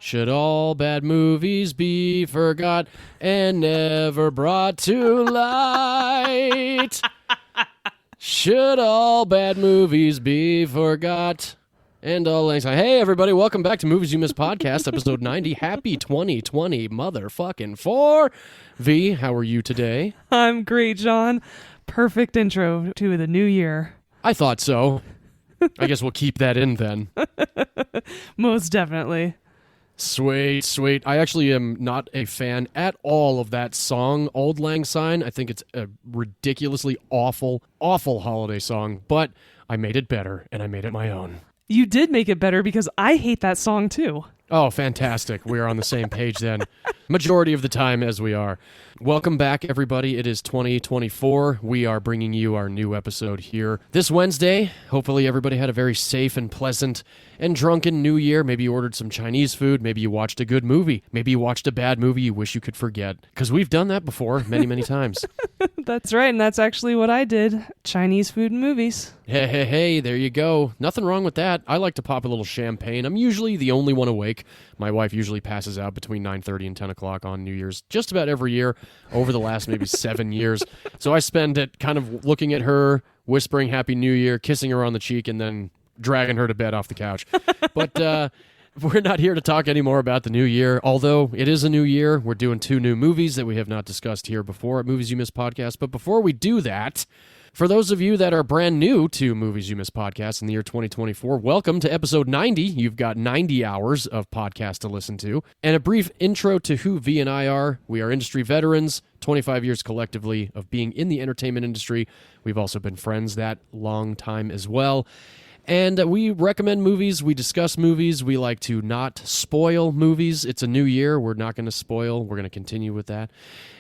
Should all bad movies be forgot and never brought to light? Should all bad movies be forgot and all lengths? Hey, everybody, welcome back to Movies You Missed Podcast, episode 90. Happy 2020, motherfucking 4. V, how are you today? I'm great, John. Perfect intro to the new year. I thought so. I guess we'll keep that in then. Most definitely. Sweet, sweet. I actually am not a fan at all of that song, Auld Lang Syne. I think it's a ridiculously awful, awful holiday song, but I made it better, and I made it my own. You did make it better because I hate that song too. Oh, fantastic. We are on the same page then. Majority of the time as we are. Welcome back, everybody. It is 2024. We are bringing you our new episode here this Wednesday. Hopefully everybody had a very safe and pleasant and drunken new year. Maybe you ordered some Chinese food. Maybe you watched a good movie. Maybe you watched a bad movie you wish you could forget. Because we've done that before many, many times. That's right, and that's actually what I did. Chinese food and movies. Hey, there you go. Nothing wrong with that. I like to pop a little champagne. I'm usually the only one awake. My wife usually passes out between 9:30 and 10 o'clock on New Year's just about every year over the last maybe 7 years. So I spend it kind of looking at her, whispering Happy New Year, kissing her on the cheek, and then dragging her to bed off the couch. But we're not here to talk anymore about the new year, although it is a new year. We're doing 2 new movies that we have not discussed here before at Movies You Miss Podcast. But before we do that, for those of you that are brand new to Movies You Miss Podcast in the year 2024, welcome to episode 90. You've got 90 hours of podcast to listen to. And a brief intro to who V and I are. We are industry veterans, 25 years collectively of being in the entertainment industry. We've also been friends that long time as well. And we recommend movies, we discuss movies, we like to not spoil movies. It's a new year, we're not going to spoil, we're going to continue with that.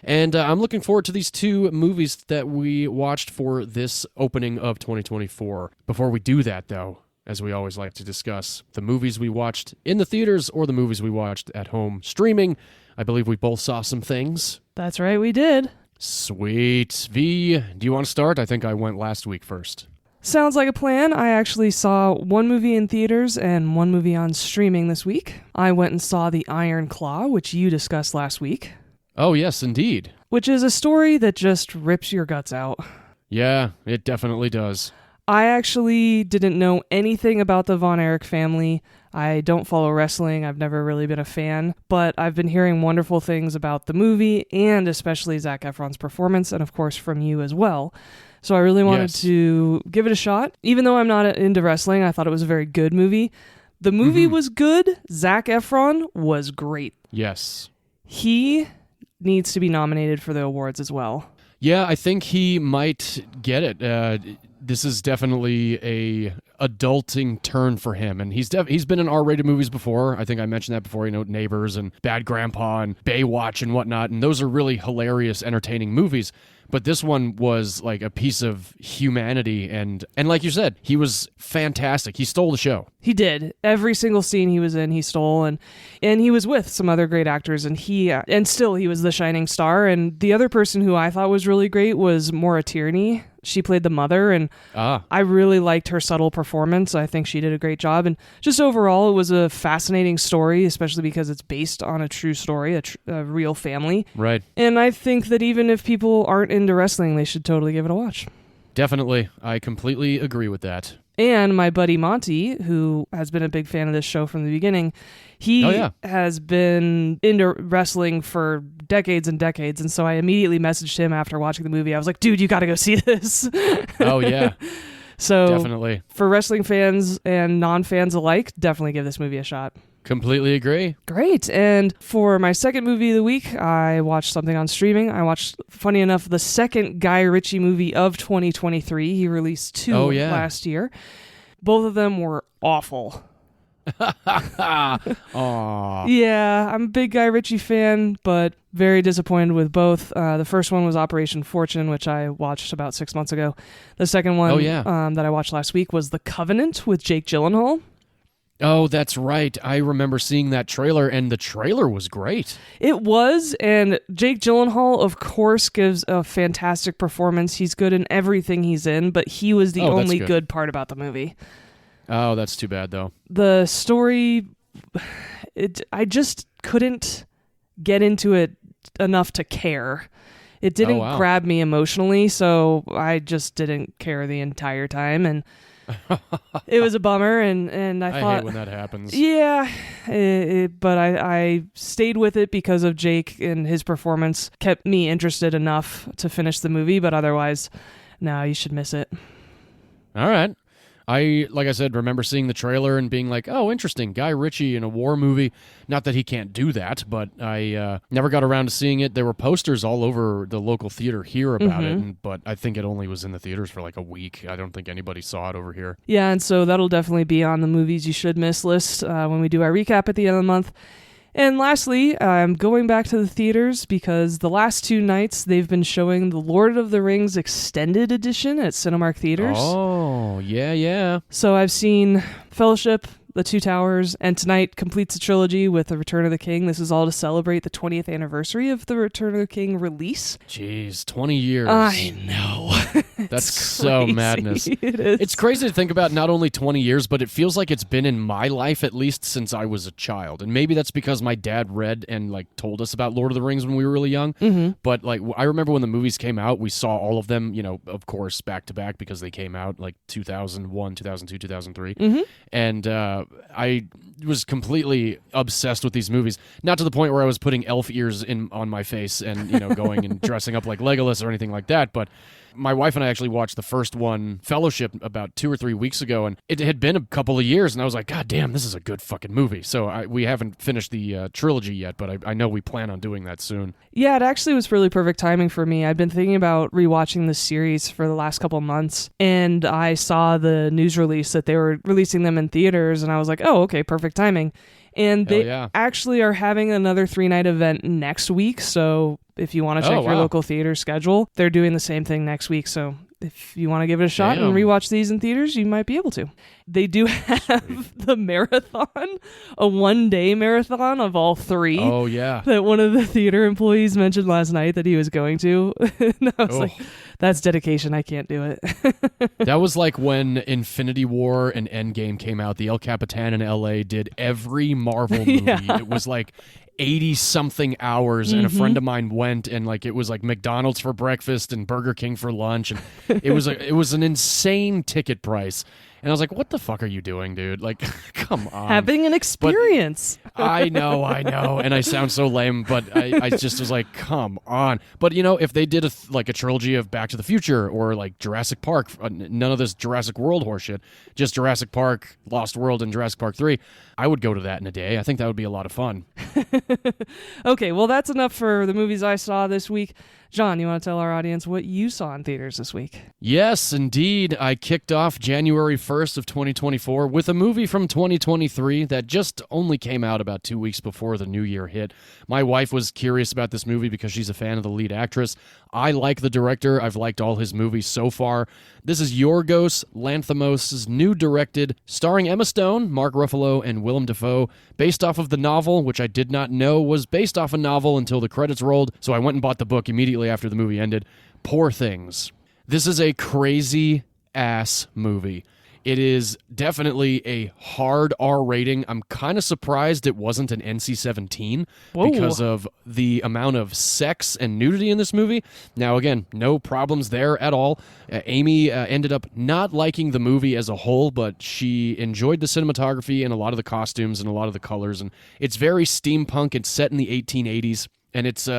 And I'm looking forward to these 2 movies that we watched for this opening of 2024. Before we do that, though, as we always like to discuss, the movies we watched in the theaters or the movies we watched at home streaming. I believe we both saw some things. That's right, we did. Sweet. V, do you want to start? I think I went last week first. Sounds like a plan. I actually saw 1 movie in theaters and 1 movie on streaming this week. I went and saw The Iron Claw, which you discussed last week. Oh, yes, indeed. Which is a story that just rips your guts out. Yeah, it definitely does. I actually didn't know anything about the Von Erich family. I don't follow wrestling. I've never really been a fan, but I've been hearing wonderful things about the movie and especially Zac Efron's performance, and of course from you as well. So I really wanted to give it a shot. Even though I'm not into wrestling, I thought it was a very good movie. The movie was good. Zac Efron was great. Yes. He needs to be nominated for the awards as well. Yeah, I think he might get it. This is definitely a adulting turn for him, and he's been in R-rated movies before. I think I mentioned that before, Neighbors and Bad Grandpa and Baywatch and whatnot, and those are really hilarious, entertaining movies. But this one was like a piece of humanity, and like you said, he was fantastic. He stole the show. He did. Every single scene he was in, he stole, and he was with some other great actors, and still he was the shining star. And the other person who I thought was really great was Maura Tierney. She played the mother, and I really liked her subtle performance. I think she did a great job. And just overall, it was a fascinating story, especially because it's based on a true story, a real family. Right. And I think that even if people aren't into wrestling, they should totally give it a watch. Definitely. I completely agree with that. And my buddy Monty, who has been a big fan of this show from the beginning, he has been into wrestling for decades and decades. And so I immediately messaged him after watching the movie. I was like, dude, you got to go see this. Oh, yeah. So definitely. For wrestling fans and non-fans alike, definitely give this movie a shot. Completely agree. Great. And for my second movie of the week, I watched something on streaming. I watched, funny enough, the second Guy Ritchie movie of 2023. He released 2 last year. Both of them were awful. Aww. Yeah, I'm a big Guy Ritchie fan, but very disappointed with both. The first one was Operation Fortune, which I watched about 6 months ago. The second one that I watched last week was The Covenant with Jake Gyllenhaal. Oh, that's right. I remember seeing that trailer, and the trailer was great. It was, and Jake Gyllenhaal, of course, gives a fantastic performance. He's good in everything he's in, but he was the only good part about the movie. Oh, that's too bad, though. The story, I just couldn't get into it enough to care. It didn't grab me emotionally, so I just didn't care the entire time, and it was a bummer. And I thought, hate when that happens. Yeah, but I stayed with it because of Jake, and his performance kept me interested enough to finish the movie. But otherwise, no, you should miss it. All right. Like I said, remember seeing the trailer and being like, oh, interesting, Guy Ritchie in a war movie. Not that he can't do that, but I never got around to seeing it. There were posters all over the local theater here about it, but I think it only was in the theaters for like a week. I don't think anybody saw it over here. Yeah, and so that'll definitely be on the movies you should miss list when we do our recap at the end of the month. And lastly, I'm going back to the theaters because the last 2 nights they've been showing the Lord of the Rings Extended Edition at Cinemark Theaters. Oh, yeah. So I've seen Fellowship, The Two Towers, and tonight completes the trilogy with The Return of the King. This is all to celebrate the 20th anniversary of the Return of the King release. Jeez, 20 years. I know. That's so madness. It is. It's crazy to think about, not only 20 years, but it feels like it's been in my life at least since I was a child. And maybe that's because my dad read and like told us about Lord of the Rings when we were really young. But like I remember when the movies came out, we saw all of them, of course, back to back because they came out like 2001, 2002, 2003. And I was completely obsessed with these movies. Not to the point where I was putting elf ears on my face and going and dressing up like Legolas or anything like that, but my wife and I actually watched the first one, Fellowship, about 2 or 3 weeks ago, and it had been a couple of years, and I was like, God damn, this is a good fucking movie. So we haven't finished the trilogy yet, but I know we plan on doing that soon. Yeah, it actually was really perfect timing for me. I've been thinking about rewatching this series for the last couple months, and I saw the news release that they were releasing them in theaters, and I was like, oh, okay, perfect timing. And they actually are having another 3-night event next week, so if you want to check your local theater schedule, they're doing the same thing next week, so if you want to give it a shot and rewatch these in theaters, you might be able to. They do have the marathon, a 1-day marathon of all 3. Oh, yeah. That one of the theater employees mentioned last night that he was going to. And I was like, that's dedication. I can't do it. That was like when Infinity War and Endgame came out. The El Capitan in LA did every Marvel movie. Yeah. It was like 80-something hours, and a friend of mine went, and like it was like McDonald's for breakfast and Burger King for lunch, and it was an insane ticket price. And I was like, what the fuck are you doing, dude? Like, come on. Having an experience. I know. And I sound so lame, but I just was like, come on. But, if they did a trilogy of Back to the Future or like Jurassic Park, none of this Jurassic World horseshit, just Jurassic Park, Lost World, and Jurassic Park 3, I would go to that in a day. I think that would be a lot of fun. Okay, well, that's enough for the movies I saw this week. John, you want to tell our audience what you saw in theaters this week? Yes, indeed. I kicked off January 1st of 2024 with a movie from 2023 that just only came out about 2 weeks before the new year hit. My wife was curious about this movie because she's a fan of the lead actress. I like the director. I've liked all his movies so far. This is Yorgos Lanthimos' new directed, starring Emma Stone, Mark Ruffalo, and Willem Dafoe, based off of the novel, which I did not know was based off a novel until the credits rolled, so I went and bought the book immediately after the movie ended. Poor Things. This is a crazy-ass movie. It is definitely a hard R rating. I'm kind of surprised it wasn't an NC-17 because of the amount of sex and nudity in this movie. Now, again, no problems there at all. Amy ended up not liking the movie as a whole, but she enjoyed the cinematography and a lot of the costumes and a lot of the colors. And it's very steampunk. It's set in the 1880s, and it's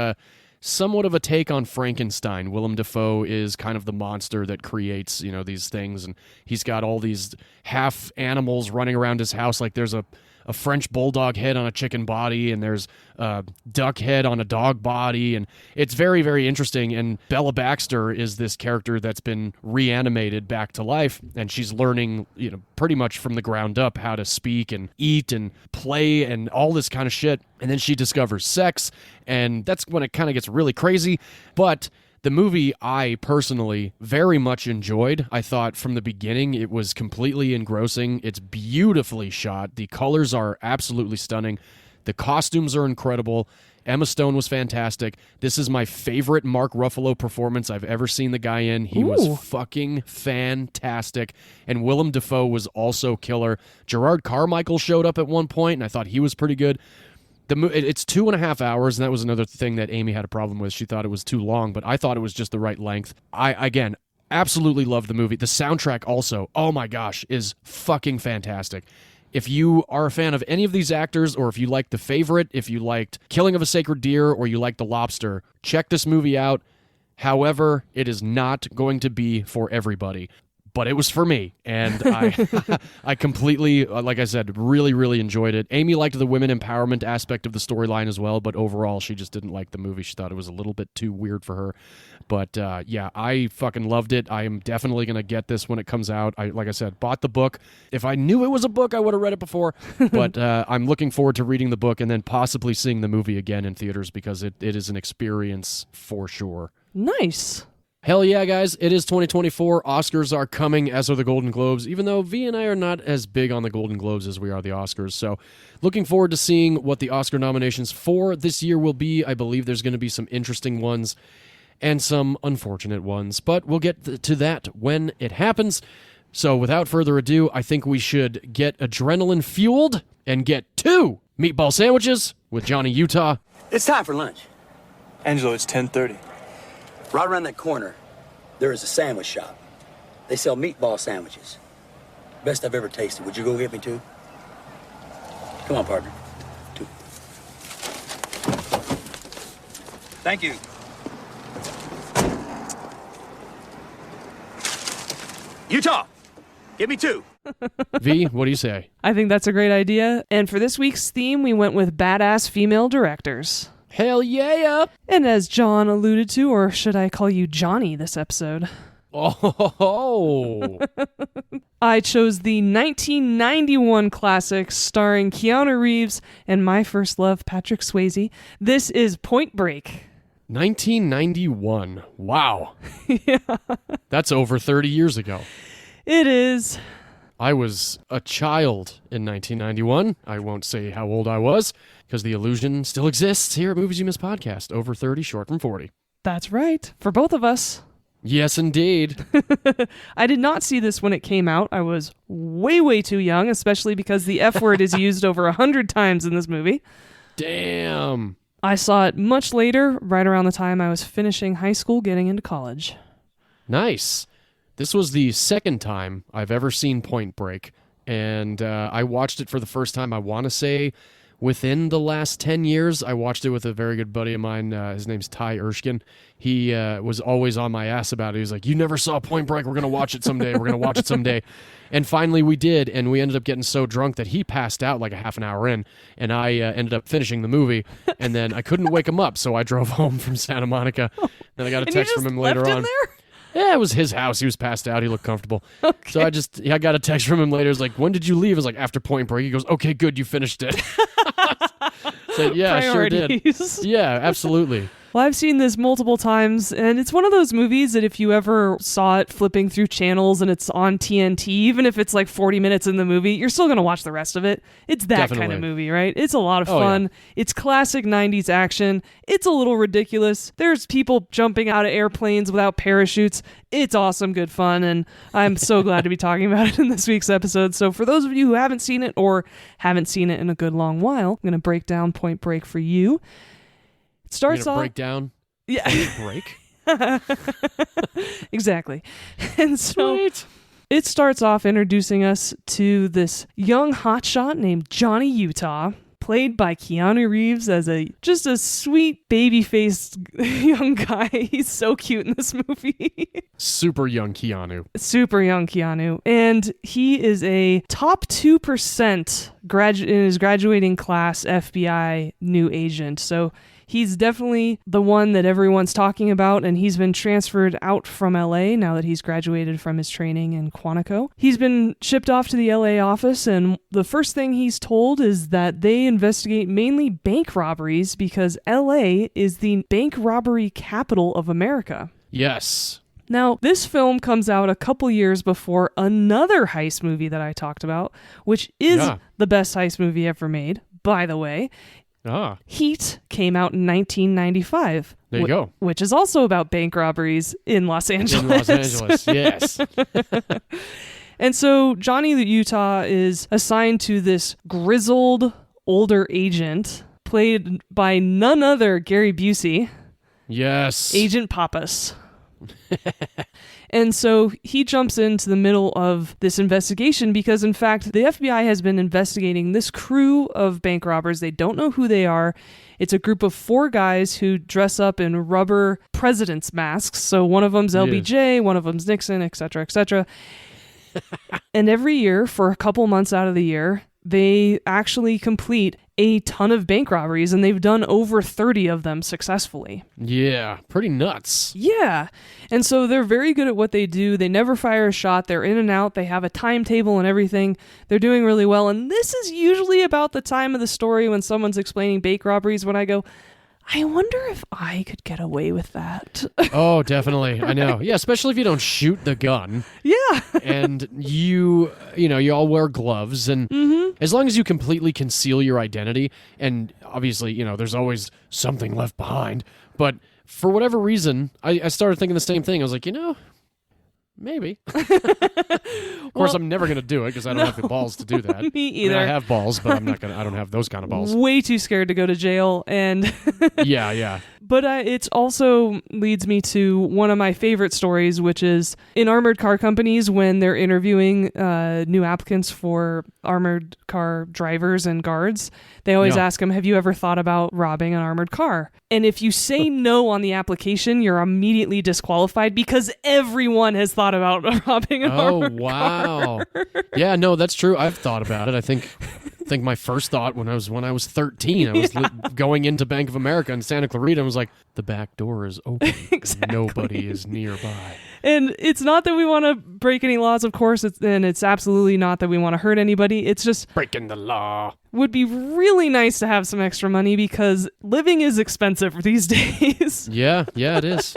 somewhat of a take on Frankenstein. Willem Dafoe is kind of the monster that creates, these things, and he's got all these half animals running around his house. Like there's a French bulldog head on a chicken body, and there's a duck head on a dog body, and it's very, very interesting. And Bella Baxter is this character that's been reanimated back to life, and she's learning, pretty much from the ground up how to speak and eat and play and all this kind of shit. And then she discovers sex, and that's when it kind of gets really crazy. But the movie I personally very much enjoyed. I thought from the beginning it was completely engrossing. It's beautifully shot. The colors are absolutely stunning. The costumes are incredible. Emma Stone was fantastic. This is my favorite Mark Ruffalo performance I've ever seen the guy in. He was fucking fantastic. And Willem Dafoe was also killer. Gerard Carmichael showed up at one point, and I thought he was pretty good. It's 2.5 hours, and that was another thing that Amy had a problem with. She thought it was too long, but I thought it was just the right length. Again, absolutely loved the movie. The soundtrack also, oh my gosh, is fucking fantastic. If you are a fan of any of these actors, or if you like The Favorite, if you liked Killing of a Sacred Deer, or you like The Lobster, check this movie out. However, it is not going to be for everybody. But it was for me, and I completely, like I said, really, really enjoyed it. Amy liked the women empowerment aspect of the storyline as well, but overall, she just didn't like the movie. She thought it was a little bit too weird for her. But yeah, I fucking loved it. I am definitely going to get this when it comes out. Like I said, bought the book. If I knew it was a book, I would have read it before. But I'm looking forward to reading the book and then possibly seeing the movie again in theaters, because it is an experience for sure. Nice. Hell yeah, guys. It is 2024. Oscars are coming, as are the Golden Globes, even though V and I are not as big on the Golden Globes as we are the Oscars. So looking forward to seeing what the Oscar nominations for this year will be. I believe there's going to be some interesting ones and some unfortunate ones, but we'll get to that when it happens. So without further ado, I think we should get adrenaline fueled and get 2 meatball sandwiches with Johnny Utah. It's time for lunch. Angelo, it's 10:30. Right around that corner, there is a sandwich shop. They sell meatball sandwiches. Best I've ever tasted. Would you go get me 2? Come on, partner. 2. Thank you. Utah, get me 2. V, what do you say? I think that's a great idea. And for this week's theme, we went with badass female directors. Hell yeah! And as John alluded to, or should I call you Johnny this episode? Oh! I chose the 1991 classic starring Keanu Reeves and my first love, Patrick Swayze. This is Point Break. 1991. Wow. Yeah. That's over 30 years ago. It is. I was a child in 1991. I won't say how old I was, because the illusion still exists here at Movies You Miss Podcast. Over 30, short from 40. That's right. For both of us. Yes, indeed. I did not see this when it came out. I was way, way too young, especially because the F word is used over 100 times in this movie. Damn. I saw it much later, right around the time I was finishing high school, getting into college. Nice. This was the second time I've ever seen Point Break, and I watched it for the first time, I want to say, within the last 10 years. I watched it with a very good buddy of mine. His name's Ty Erskine. He was always on my ass about it. He was like, you never saw Point Break. We're going to watch it someday. We're going to watch it someday. And finally we did, and we ended up getting so drunk that he passed out like a half an hour in, and I ended up finishing the movie, and then I couldn't wake him up, so I drove home from Santa Monica. Then I got a text from him later on. Yeah, it was his house. He was passed out. He looked comfortable. Okay. So I got a text from him later. It was like, when did you leave? I was like, after Point Break. He goes, okay, good, you finished it. So yeah, I sure did. Yeah, absolutely. Well, I've seen this multiple times, and it's one of those movies that if you ever saw it flipping through channels and it's on TNT, even if it's like 40 minutes in the movie, you're still going to watch the rest of it. It's that kind of movie, right? It's a lot of fun. Yeah. It's classic 90s action. It's a little ridiculous. There's people jumping out of airplanes without parachutes. It's awesome, good fun, and I'm so glad to be talking about it in this week's episode. So for those of you who haven't seen it or haven't seen it in a good long while, I'm going to break down Point Break for you. Starts off breakdown. Yeah. Break. Exactly. And so Sweet. It starts off introducing us to this young hotshot named Johnny Utah, played by Keanu Reeves as just a sweet baby-faced young guy. He's so cute in this movie. Super young Keanu. Super young Keanu. And he is a top 2% in his graduating class FBI new agent. So he's definitely the one that everyone's talking about, and he's been transferred out from LA now that he's graduated from his training in Quantico. He's been shipped off to the LA office, and the first thing he's told is that they investigate mainly bank robberies because LA is the bank robbery capital of America. Yes. Now, this film comes out a couple years before another heist movie that I talked about, which is the best heist movie ever made, by the way. Heat came out in 1995. There you go. Which is also about bank robberies in Los Angeles. In Los Angeles, yes. And so Johnny Utah is assigned to this grizzled older agent played by none other Gary Busey. Yes. Agent Pappas. And so he jumps into the middle of this investigation because, in fact, the FBI has been investigating this crew of bank robbers. They don't know who they are. It's a group of 4 guys who dress up in rubber president's masks. So one of them's LBJ, one of them's Nixon, etc., etc. And every year, for a couple months out of the year, they actually complete a ton of bank robberies, and they've done over 30 of them successfully. Yeah, pretty nuts. Yeah. And so they're very good at what they do. They never fire a shot. They're in and out. They have a timetable and everything. They're doing really well. And this is usually about the time of the story when someone's explaining bank robberies when I go, I wonder if I could get away with that. Oh, definitely. I know. Yeah, especially if you don't shoot the gun. Yeah. And you all wear gloves, and as long as you completely conceal your identity, and obviously, there's always something left behind. But for whatever reason, I started thinking the same thing. I was like, maybe. Of course, I'm never going to do it because I don't have the balls to do that. Me either. I have balls, but I don't have those kind of balls. Way too scared to go to jail. And Yeah. But it also leads me to one of my favorite stories, which is in armored car companies when they're interviewing new applicants for armored car drivers and guards. They always ask them, have you ever thought about robbing an armored car? And if you say no on the application, you're immediately disqualified because everyone has thought about robbing an armored car. Oh, wow. Yeah, no, that's true. I've thought about it. I think my first thought when I was 13, I was going into Bank of America in Santa Clarita and was like, the back door is open. Exactly. Nobody is nearby. And it's not that we want to break any laws, of course, and it's absolutely not that we want to hurt anybody. It's just breaking the law. Would be really nice to have some extra money because living is expensive these days. Yeah, it is.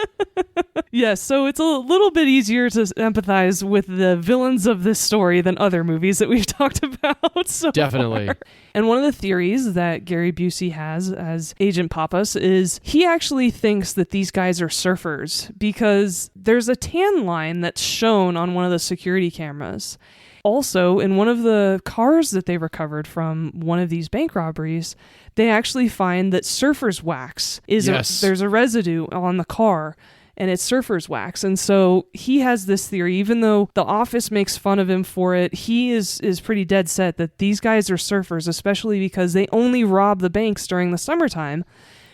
Yes, so it's a little bit easier to empathize with the villains of this story than other movies that we've talked about so Definitely. far. And one of the theories that Gary Busey has as Agent Pappas is he actually thinks that these guys are surfers because there's a tan line that's shown on one of the security cameras. Also, in one of the cars that they recovered from one of these bank robberies, they actually find that surfer's wax there's a residue on the car, and it's surfer's wax. And so he has this theory, even though the office makes fun of him for it, he is pretty dead set that these guys are surfers, especially because they only rob the banks during the summertime.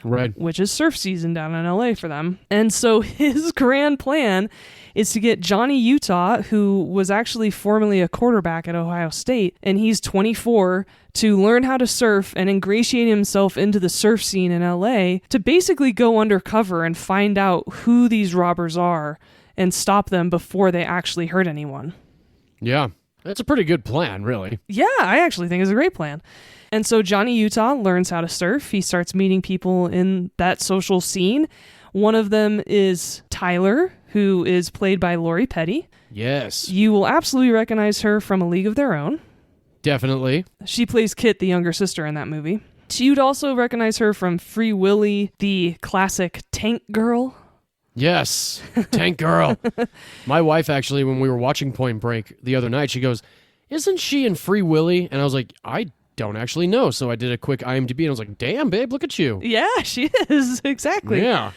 Right. Which is surf season down in LA for them. And so his grand plan is to get Johnny Utah, who was actually formerly a quarterback at Ohio State, and he's 24, to learn how to surf and ingratiate himself into the surf scene in LA to basically go undercover and find out who these robbers are and stop them before they actually hurt anyone. Yeah. That's a pretty good plan, really. Yeah, I actually think it's a great plan. And so Johnny Utah learns how to surf. He starts meeting people in that social scene. One of them is Tyler, who is played by Lori Petty. Yes. You will absolutely recognize her from A League of Their Own. Definitely. She plays Kit, the younger sister in that movie. You'd also recognize her from Free Willy, the classic tank girl. Yes, Tank Girl. My wife, actually, when we were watching Point Break the other night, she goes, isn't she in Free Willy? And I was like, I don't actually know. So I did a quick IMDb, and I was like, damn, babe, look at you. Yeah, she is. Exactly. Yeah.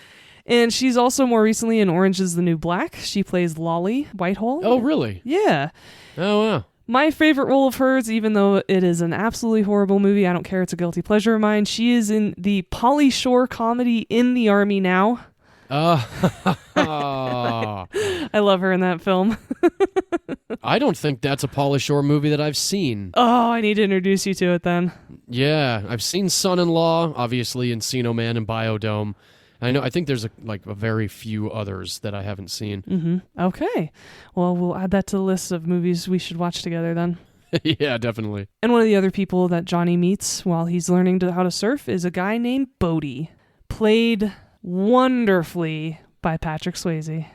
And she's also more recently in Orange is the New Black. She plays Lolly Whitehall. Oh, really? Yeah. Oh, wow. My favorite role of hers, even though it is an absolutely horrible movie, I don't care, it's a guilty pleasure of mine, she is in the Pauly Shore comedy In the Army Now. I love her in that film. I don't think that's a Pauly Shore movie that I've seen. Oh, I need to introduce you to it then. Yeah, I've seen Son-in-Law, obviously, Encino Man and Biodome. I think there's a very few others that I haven't seen. Mm-hmm. Okay. Well, we'll add that to the list of movies we should watch together then. Yeah, definitely. And one of the other people that Johnny meets while he's learning how to surf is a guy named Bodie, played wonderfully by Patrick Swayze.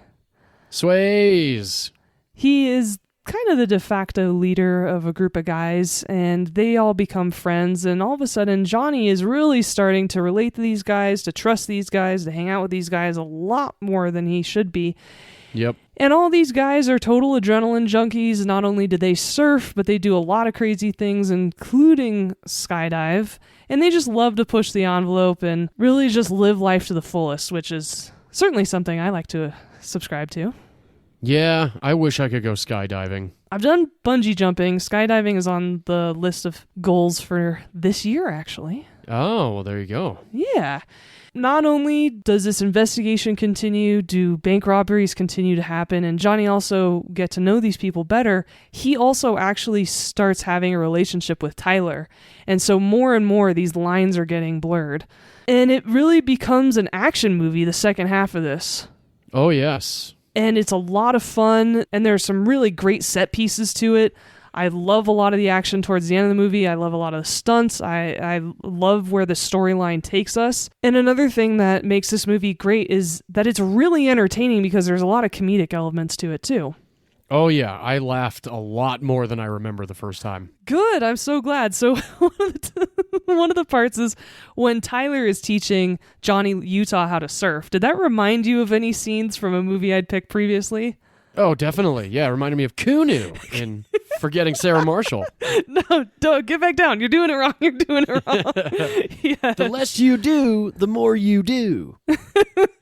Swayze. He is kind of the de facto leader of a group of guys, and they all become friends, and all of a sudden Johnny is really starting to relate to these guys, to trust these guys, to hang out with these guys a lot more than he should be. Yep. And all these guys are total adrenaline junkies. Not only do they surf, but they do a lot of crazy things, including skydive, and they just love to push the envelope and really just live life to the fullest, which is certainly something I like to subscribe to. Yeah, I wish I could go skydiving. I've done bungee jumping. Skydiving is on the list of goals for this year, actually. Oh, well, there you go. Yeah. Not only does this investigation continue, do bank robberies continue to happen, and Johnny also get to know these people better, he also actually starts having a relationship with Tyler. And so more and more these lines are getting blurred. And it really becomes an action movie, the second half of this. Oh, yes. And it's a lot of fun, and there's some really great set pieces to it. I love a lot of the action towards the end of the movie. I love a lot of the stunts. I love where the storyline takes us. And another thing that makes this movie great is that it's really entertaining because there's a lot of comedic elements to it too. Oh, yeah. I laughed a lot more than I remember the first time. Good. I'm so glad. So one of the parts is when Tyler is teaching Johnny Utah how to surf. Did that remind you of any scenes from a movie I'd picked previously? Oh, definitely. Yeah, it reminded me of Kunu in Forgetting Sarah Marshall. No, don't. Get back down. You're doing it wrong. You're doing it wrong. Yeah. The less you do, the more you do.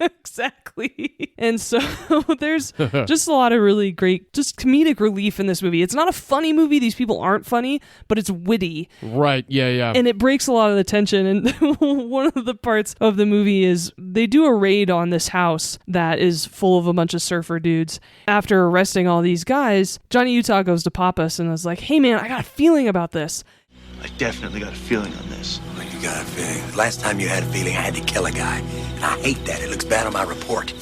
Exactly. And so there's just a lot of really great, just comedic relief in this movie. It's not a funny movie. These people aren't funny, but it's witty. Right. Yeah, yeah. And it breaks a lot of the tension. And one of the parts of the movie is they do a raid on this house that is full of a bunch of surfer dudes. After arresting all these guys, Johnny Utah goes to Pappas and is like, hey man, I got a feeling about this. I definitely got a feeling on this. Like you got a feeling. Last time you had a feeling, I had to kill a guy. And I hate that. It looks bad on my report.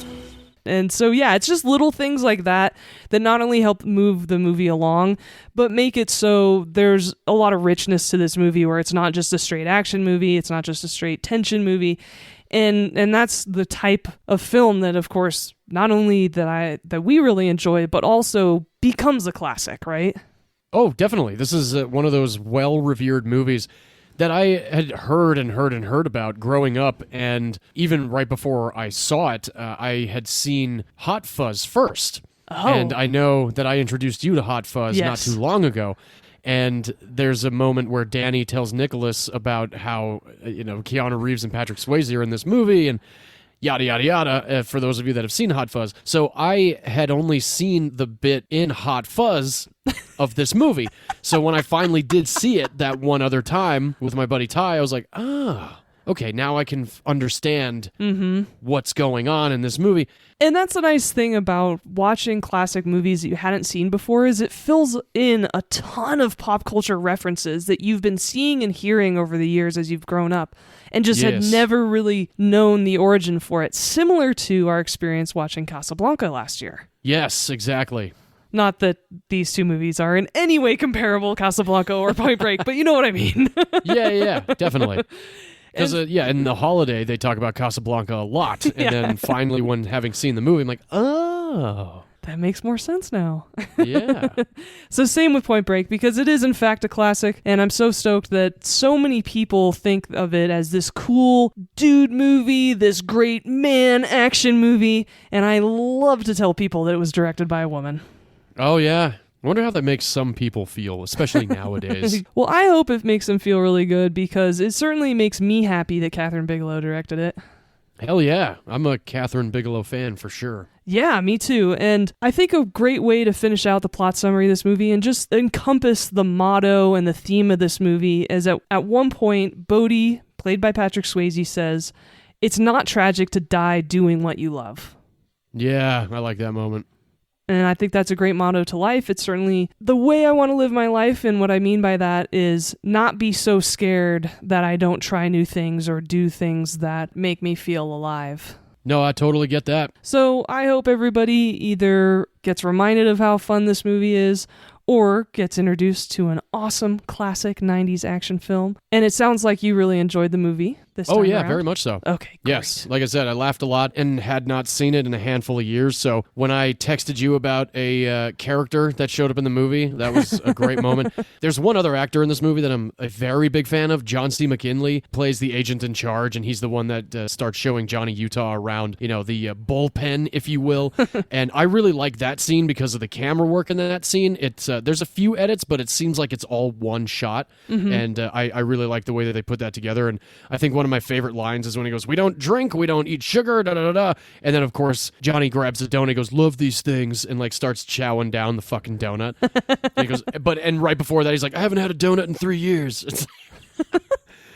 And so, yeah, it's just little things like that that not only help move the movie along, but make it so there's a lot of richness to this movie where it's not just a straight action movie. It's not just a straight tension movie. And that's the type of film that, of course, not only that we really enjoy, but also becomes a classic, right? Oh, definitely. This is one of those well-revered movies that I had heard about growing up, and even right before I saw it, I had seen Hot Fuzz first. Oh. And I know that I introduced you to Hot Fuzz not too long ago. And there's a moment where Danny tells Nicholas about how, Keanu Reeves and Patrick Swayze are in this movie, and yada, yada, yada, for those of you that have seen Hot Fuzz. So I had only seen the bit in Hot Fuzz of this movie. So when I finally did see it that one other time with my buddy Ty, I was like, okay, now I can understand what's going on in this movie. And that's the nice thing about watching classic movies that you hadn't seen before is it fills in a ton of pop culture references that you've been seeing and hearing over the years as you've grown up and just had never really known the origin for it, similar to our experience watching Casablanca last year. Yes, exactly. Not that these two movies are in any way comparable, Casablanca or Point Break, but you know what I mean. Yeah, definitely. Because, in The Holiday, they talk about Casablanca a lot. And then finally, when having seen the movie, I'm like, oh. That makes more sense now. Yeah. So same with Point Break, because it is, in fact, a classic. And I'm so stoked that so many people think of it as this cool dude movie, this great man action movie. And I love to tell people that it was directed by a woman. Oh, yeah. I wonder how that makes some people feel, especially nowadays. Well, I hope it makes them feel really good because it certainly makes me happy that Catherine Bigelow directed it. Hell yeah. I'm a Catherine Bigelow fan for sure. Yeah, me too. And I think a great way to finish out the plot summary of this movie and just encompass the motto and the theme of this movie is that at one point, Bodhi, played by Patrick Swayze, says, "It's not tragic to die doing what you love." Yeah, I like that moment. And I think that's a great motto to life. It's certainly the way I want to live my life. And what I mean by that is not be so scared that I don't try new things or do things that make me feel alive. No, I totally get that. So I hope everybody either gets reminded of how fun this movie is or gets introduced to an awesome classic 90s action film. And it sounds like you really enjoyed the movie. this time Oh, yeah, around? very much so. Okay, great. Yes, like I said, I laughed a lot and had not seen it in a handful of years. So when I texted you about a character that showed up in the movie, that was a great moment. There's one other actor in this movie that I'm a very big fan of. John C. McGinley plays the agent in charge, and he's the one that starts showing Johnny Utah around, the bullpen, if you will. And I really like that scene because of the camera work in that scene. It's there's a few edits, but it seems like it's all one shot, and I really like the way that they put that together. And I think one of my favorite lines is when he goes, "We don't drink, we don't eat sugar, da da da da," and then of course Johnny grabs a donut, goes, "Love these things," and like starts chowing down the fucking donut. And he goes, and right before that he's like, "I haven't had a donut in 3 years." It's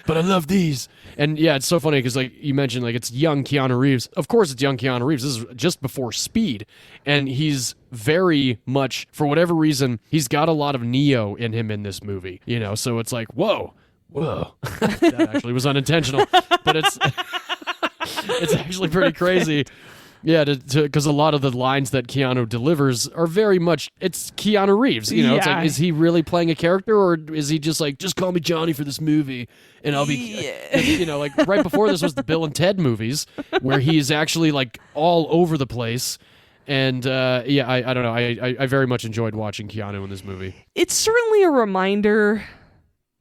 but I love these. And yeah, it's so funny because like you mentioned, like it's young Keanu Reeves. Of course it's young Keanu Reeves. This is just before Speed. And he's very much, for whatever reason, he's got a lot of Neo in him in this movie. So it's like, whoa. That actually was unintentional. But it's it's actually pretty crazy. Yeah, because a lot of the lines that Keanu delivers are very much, it's Keanu Reeves. It's like, is he really playing a character, or is he just like, just call me Johnny for this movie, and I'll be, like right before this was the Bill and Ted movies, where he's actually like all over the place. And I don't know, I very much enjoyed watching Keanu in this movie. It's certainly a reminder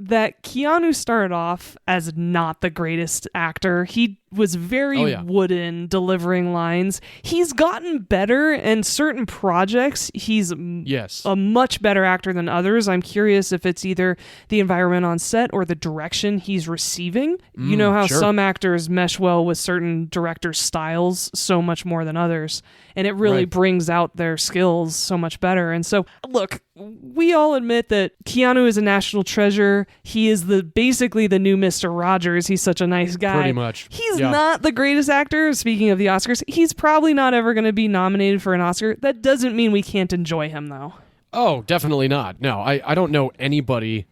that Keanu started off as not the greatest actor. He was very wooden delivering lines. He's gotten better in certain projects. He's a much better actor than others. I'm curious if it's either the environment on set or the direction he's receiving. You know how some actors mesh well with certain directors' styles so much more than others, and it really brings out their skills so much better. And so, look, we all admit that Keanu is a national treasure. He is basically the new Mr. Rogers. He's such a nice guy. Pretty much. He's not the greatest actor. Speaking of the Oscars, he's probably not ever going to be nominated for an Oscar. That doesn't mean we can't enjoy him, though. Oh, definitely not. No, I don't know anybody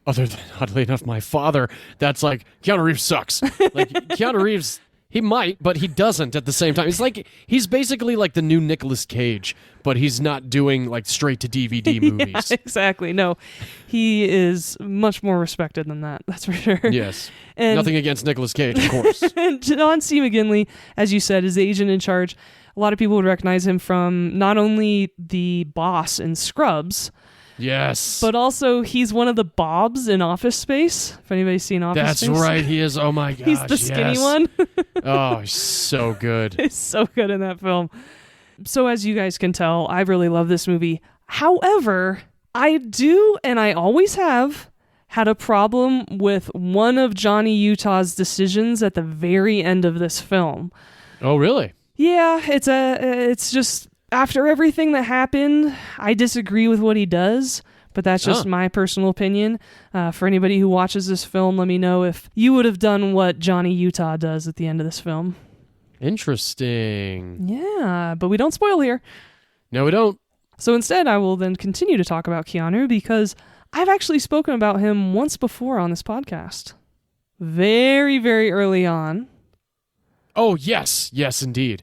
other than, oddly enough, my father, that's like, Keanu Reeves sucks. Like, Keanu Reeves, he might, but he doesn't at the same time. He's basically like the new Nicolas Cage, but he's not doing like straight to DVD movies. Yeah, exactly. No, he is much more respected than that. That's for sure. Yes. And nothing against Nicolas Cage, of course. And John C. McGinley, as you said, is the agent in charge. A lot of people would recognize him from not only the boss in Scrubs, yes, but also he's one of the Bobs in Office Space. If anybody's seen Office Space. That's right, he is. Oh my gosh, he's the skinny one. Oh, he's so good. He's so good in that film. So as you guys can tell, I really love this movie. However, I do, and I always have, had a problem with one of Johnny Utah's decisions at the very end of this film. Oh, really? Yeah, it's just, after everything that happened, I disagree with what he does, but that's just my personal opinion. For anybody who watches this film, let me know if you would have done what Johnny Utah does at the end of this film. Interesting. Yeah, but we don't spoil here. No, we don't. So instead, I will then continue to talk about Keanu because I've actually spoken about him once before on this podcast. Very, very early on. Oh, yes. Yes, indeed.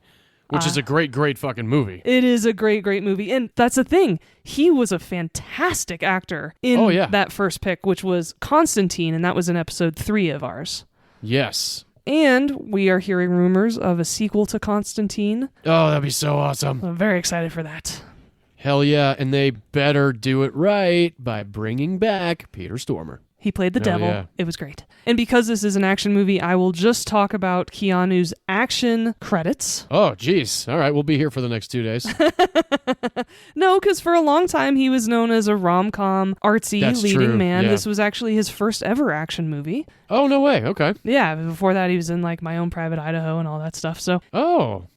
Which is a great, great fucking movie. It is a great, great movie. And that's the thing. He was a fantastic actor in that first pick, which was Constantine, and that was in episode 3 of ours. Yes. And we are hearing rumors of a sequel to Constantine. Oh, that'd be so awesome. I'm very excited for that. Hell yeah, and they better do it right by bringing back Peter Stormer. He played the devil. Yeah. It was great. And because this is an action movie, I will just talk about Keanu's action credits. Oh, geez. All right, we'll be here for the next 2 days. No, because for a long time he was known as a rom-com, artsy leading man. Yeah. This was actually his first ever action movie. Oh, no way. Okay. Yeah, before that he was in like My Own Private Idaho and all that stuff. So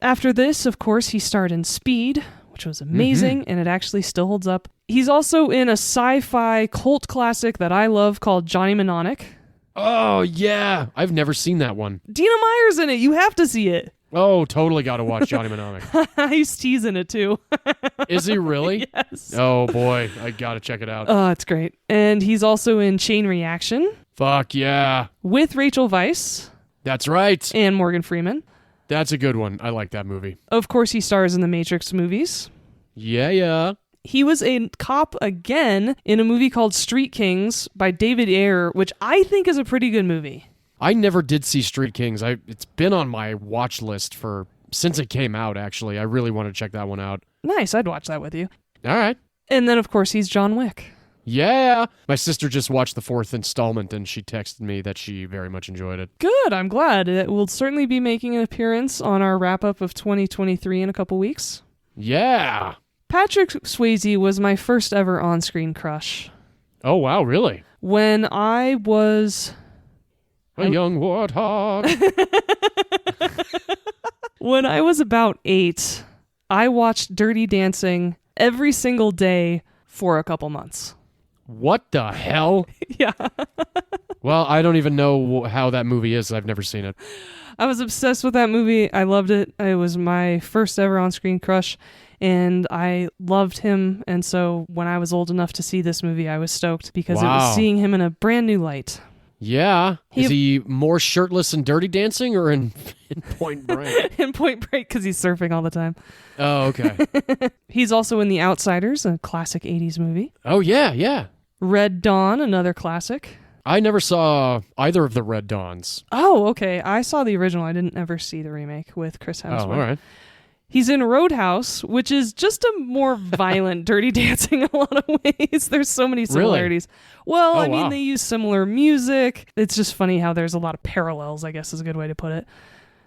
after this, of course, he starred in Speed, which was amazing, and it actually still holds up. He's also in a sci-fi cult classic that I love called Johnny Mnemonic. Oh, yeah. I've never seen that one. Dina Meyer's in it. You have to see it. Oh, totally got to watch Johnny Mnemonic. Ice-T's in it, too. Is he really? Yes. Oh, boy. I got to check it out. Oh, it's great. And he's also in Chain Reaction. Fuck, yeah. With Rachel Weisz. That's right. And Morgan Freeman. That's a good one. I like that movie. Of course, he stars in the Matrix movies. Yeah. He was a cop again in a movie called Street Kings by David Ayer, which I think is a pretty good movie. I never did see Street Kings. It's been on my watch list since it came out, actually. I really want to check that one out. Nice, I'd watch that with you. All right. And then, of course, he's John Wick. Yeah. My sister just watched the 4th installment, and she texted me that she very much enjoyed it. Good, I'm glad. It will certainly be making an appearance on our wrap-up of 2023 in a couple weeks. Yeah. Patrick Swayze was my first ever on-screen crush. Oh, wow, really? When I was... A young warthog. When I was about 8, I watched Dirty Dancing every single day for a couple months. What the hell? Yeah. Well, I don't even know how that movie is. I've never seen it. I was obsessed with that movie. I loved it. It was my first ever on-screen crush, and I loved him. And so when I was old enough to see this movie, I was stoked because it was seeing him in a brand new light. Yeah. Is he more shirtless in Dirty Dancing or in Point Break? In Point Break, because he's surfing all the time. Oh, okay. He's also in The Outsiders, a classic 80s movie. Oh, yeah, yeah. Red Dawn, another classic. I never saw either of the Red Dawns. Oh, okay. I saw the original. I didn't ever see the remake with Chris Hemsworth. Oh, all right. He's in Roadhouse, which is just a more violent Dirty Dancing in a lot of ways. There's so many similarities. Really? Well, I mean, they use similar music. It's just funny how there's a lot of parallels, I guess is a good way to put it.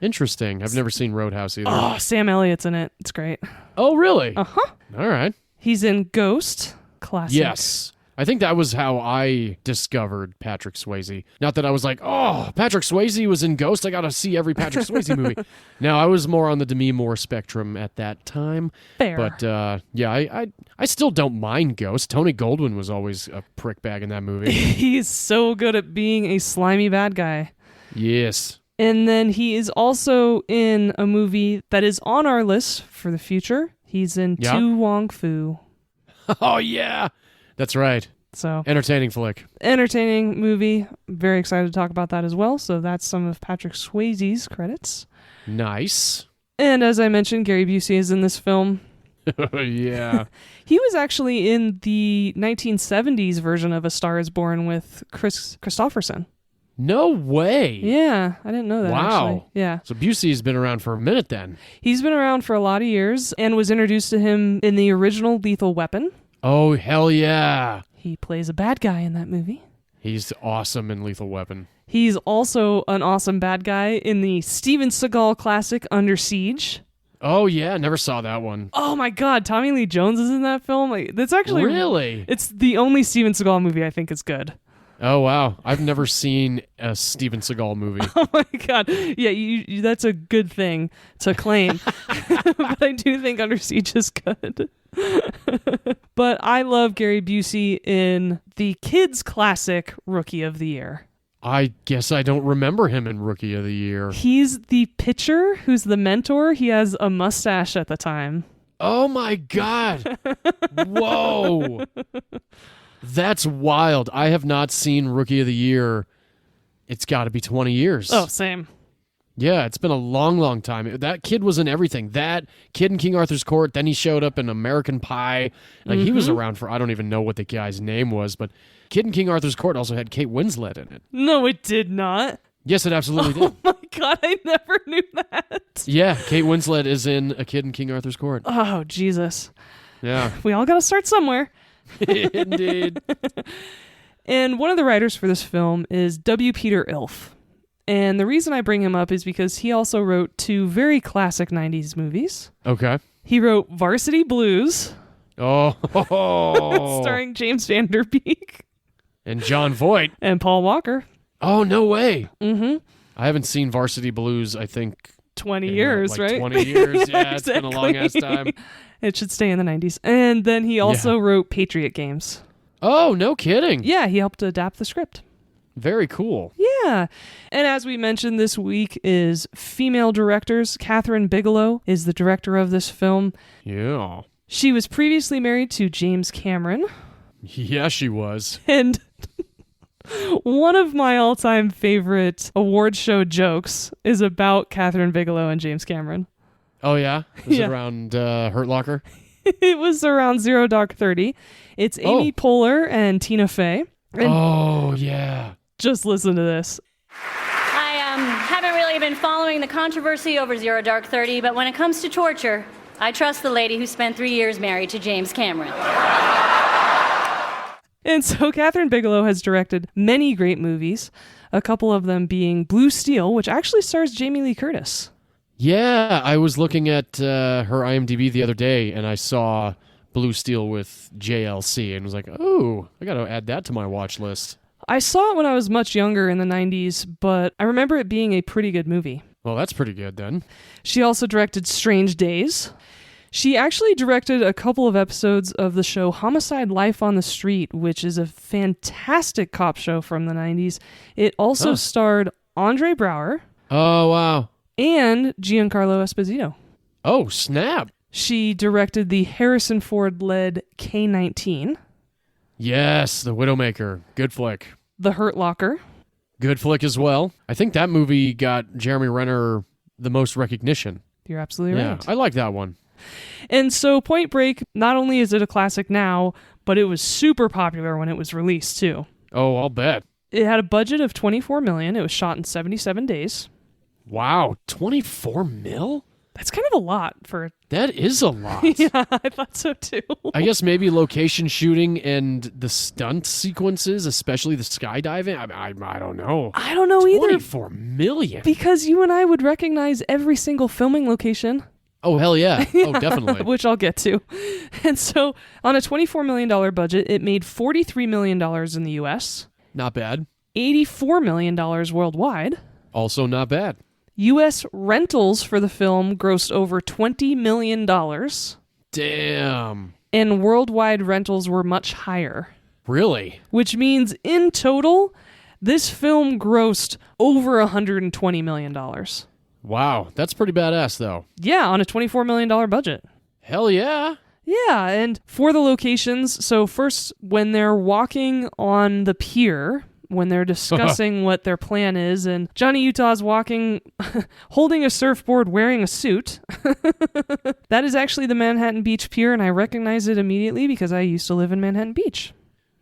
Interesting. I've never seen Roadhouse either. Oh, Sam Elliott's in it. It's great. Oh, really? Uh-huh. All right. He's in Ghost. Classic. Yes. I think that was how I discovered Patrick Swayze. Not that I was like, oh, Patrick Swayze was in Ghost. I got to see every Patrick Swayze movie. Now, I was more on the Demi Moore spectrum at that time. Fair. But, yeah, I still don't mind Ghost. Tony Goldwyn was always a prickbag in that movie. He's so good at being a slimy bad guy. Yes. And then he is also in a movie that is on our list for the future. He's in Tu Wong Fu. Oh, yeah. That's right. So entertaining flick. Entertaining movie. Very excited to talk about that as well. So that's some of Patrick Swayze's credits. Nice. And as I mentioned, Gary Busey is in this film. Yeah. He was actually in the 1970s version of A Star is Born with Chris Christopherson. No way. Yeah, I didn't know that. Wow. Actually. Yeah. So Busey's been around for a minute then. He's been around for a lot of years and was introduced to him in the original Lethal Weapon. Oh, hell yeah. He plays a bad guy in that movie. He's awesome in Lethal Weapon. He's also an awesome bad guy in the Steven Seagal classic Under Siege. Oh, yeah. Never saw that one. Oh, my God. Tommy Lee Jones is in that film. That's actually... Really? It's the only Steven Seagal movie I think is good. Oh, wow. I've never seen a Steven Seagal movie. Oh, my God. Yeah, that's a good thing to claim. But I do think Under Siege is good. But I love Gary Busey in the kids' classic Rookie of the Year. I guess I don't remember him in Rookie of the Year. He's the pitcher who's the mentor. He has a mustache at the time. Oh, my God. Whoa. That's wild. I have not seen Rookie of the Year. It's got to be 20 years. Oh, same. Yeah, it's been a long, long time. That kid was in everything. That kid in King Arthur's Court. Then he showed up in American Pie. Like he was around for, I don't even know what the guy's name was, but Kid in King Arthur's Court also had Kate Winslet in it. No, it did not. Yes, it absolutely did. Oh my God, I never knew that. Yeah, Kate Winslet is in A Kid in King Arthur's Court. Oh, Jesus. Yeah. We all got to start somewhere. Indeed. And one of the writers for this film is W. Peter Ilf. And the reason I bring him up is because he also wrote 2 very classic 90s movies. Okay. He wrote Varsity Blues. Oh. Starring James Van Der Beek. And John Voight. And Paul Walker. Oh, no way. Mm-hmm. I haven't seen Varsity Blues, I think. 20 years, right? 20 years, yeah. Exactly. It's been a long-ass time. It should stay in the 90s. And then he also wrote Patriot Games. Oh, no kidding. Yeah, he helped adapt the script. Very cool. Yeah. And as we mentioned, this week is female directors. Catherine Bigelow is the director of this film. Yeah. She was previously married to James Cameron. Yeah, she was. And one of my all-time favorite award show jokes is about Catherine Bigelow and James Cameron. Oh, yeah? Was it around Hurt Locker? It was around Zero Dark 30. It's Amy Poehler and Tina Fey. And oh, yeah. just listen to this. you've been following the controversy over Zero Dark 30, but when it comes to torture, I trust the lady who spent 3 years married to James Cameron. And so Catherine Bigelow has directed many great movies, a couple of them being Blue Steel, which actually stars Jamie Lee Curtis. Yeah, I was looking at her IMDb the other day, and I saw Blue Steel with JLC, and was like, oh, I got to add that to my watch list. I saw it when I was much younger in the 90s, but I remember it being a pretty good movie. Well, that's pretty good then. She also directed Strange Days. She actually directed a couple of episodes of the show Homicide: Life on the Street, which is a fantastic cop show from the 90s. It also starred Andre Braugher. Oh, wow. And Giancarlo Esposito. Oh, snap. She directed the Harrison Ford-led K-19. Yes, The Widowmaker. Good flick. The Hurt Locker. Good flick as well. I think that movie got Jeremy Renner the most recognition. You're absolutely Yeah, right. I like that one. And so Point Break, not only is it a classic now, but it was super popular when it was released too. Oh, I'll bet. It had a budget of $24 million. It was shot in 77 days. Wow, 24 mil? That's kind of a lot for... That is a lot. Yeah, I thought so too. I guess maybe location shooting and the stunt sequences, especially the skydiving. I don't know. I don't know either. 24 million. Because you and I would recognize every single filming location. Oh, hell yeah. Oh, definitely. Which I'll get to. And so on a $24 million budget, it made $43 million in the U.S. Not bad. $84 million worldwide. Also not bad. U.S. rentals for the film grossed over $20 million. Damn. And worldwide rentals were much higher. Really? Which means in total, this film grossed over $120 million. Wow, that's pretty badass, though. Yeah, on a $24 million budget. Hell yeah. Yeah, and for the locations, so first, when they're walking on the pier, when they're discussing what their plan is, and Johnny Utah's walking, holding a surfboard, wearing a suit. That is actually the Manhattan Beach Pier, and I recognize it immediately because I used to live in Manhattan Beach.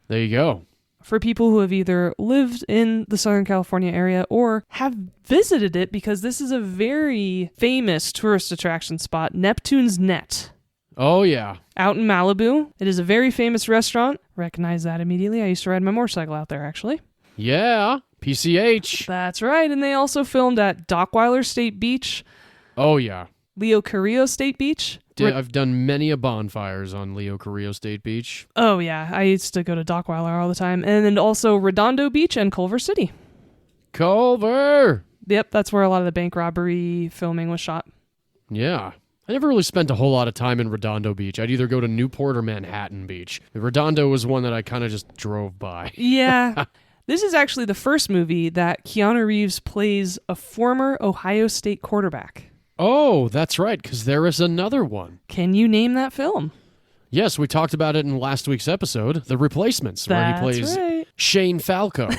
There you go. For people who have either lived in the Southern California area or have visited it, because this is a very famous tourist attraction spot, Neptune's Net. Oh, yeah. Out in Malibu. It is a very famous restaurant. Recognize that immediately. I used to ride my motorcycle out there, actually. Yeah. PCH. That's right. And they also filmed at Dockweiler State Beach. Oh, yeah. Leo Carrillo State Beach. I've done many a bonfires on Leo Carrillo State Beach. Oh, yeah. I used to go to Dockweiler all the time. And then also Redondo Beach and Culver City. Culver! Yep, that's where a lot of the bank robbery filming was shot. Yeah. I never really spent a whole lot of time in Redondo Beach. I'd either go to Newport or Manhattan Beach. Redondo was one that I kind of just drove by. Yeah. This is actually the first movie that Keanu Reeves plays a former Ohio State quarterback. Oh, that's right, because there is another one. Can you name that film? Yes, we talked about it in last week's episode, The Replacements, where he plays right. Shane Falco.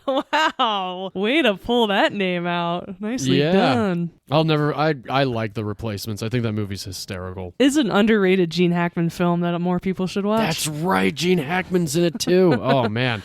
Wow. Way to pull that name out. Nicely done. I like The Replacements. I think that movie's hysterical. It's an underrated Gene Hackman film that more people should watch. That's right. Gene Hackman's in it too. Oh, man.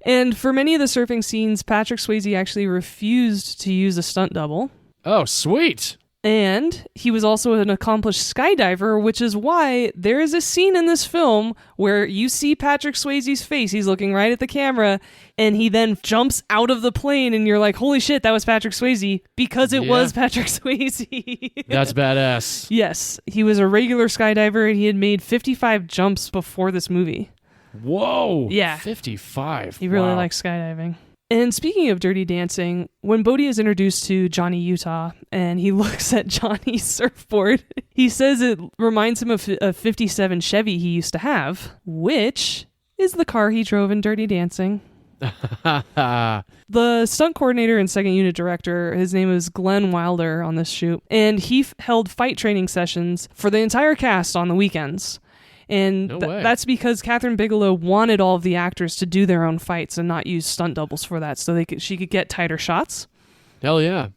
And for many of the surfing scenes, Patrick Swayze actually refused to use a stunt double. Oh, sweet. And he was also an accomplished skydiver, which is why there is a scene in this film where you see Patrick Swayze's face. He's looking right at the camera, and he then jumps out of the plane, and you're like, holy shit, that was Patrick Swayze, because it was Patrick Swayze. That's badass. Yes, he was a regular skydiver, and he had made 55 jumps before this movie. Whoa. Yeah. 55. He really likes skydiving. And speaking of Dirty Dancing, when Bodhi is introduced to Johnny Utah and he looks at Johnny's surfboard, he says it reminds him of a 57 Chevy he used to have, which is the car he drove in Dirty Dancing. The stunt coordinator and second unit director, his name is Glenn Wilder on this shoot, and he held fight training sessions for the entire cast on the weekends. And that's because Catherine Bigelow wanted all of the actors to do their own fights and not use stunt doubles for that, so she could get tighter shots. Hell yeah.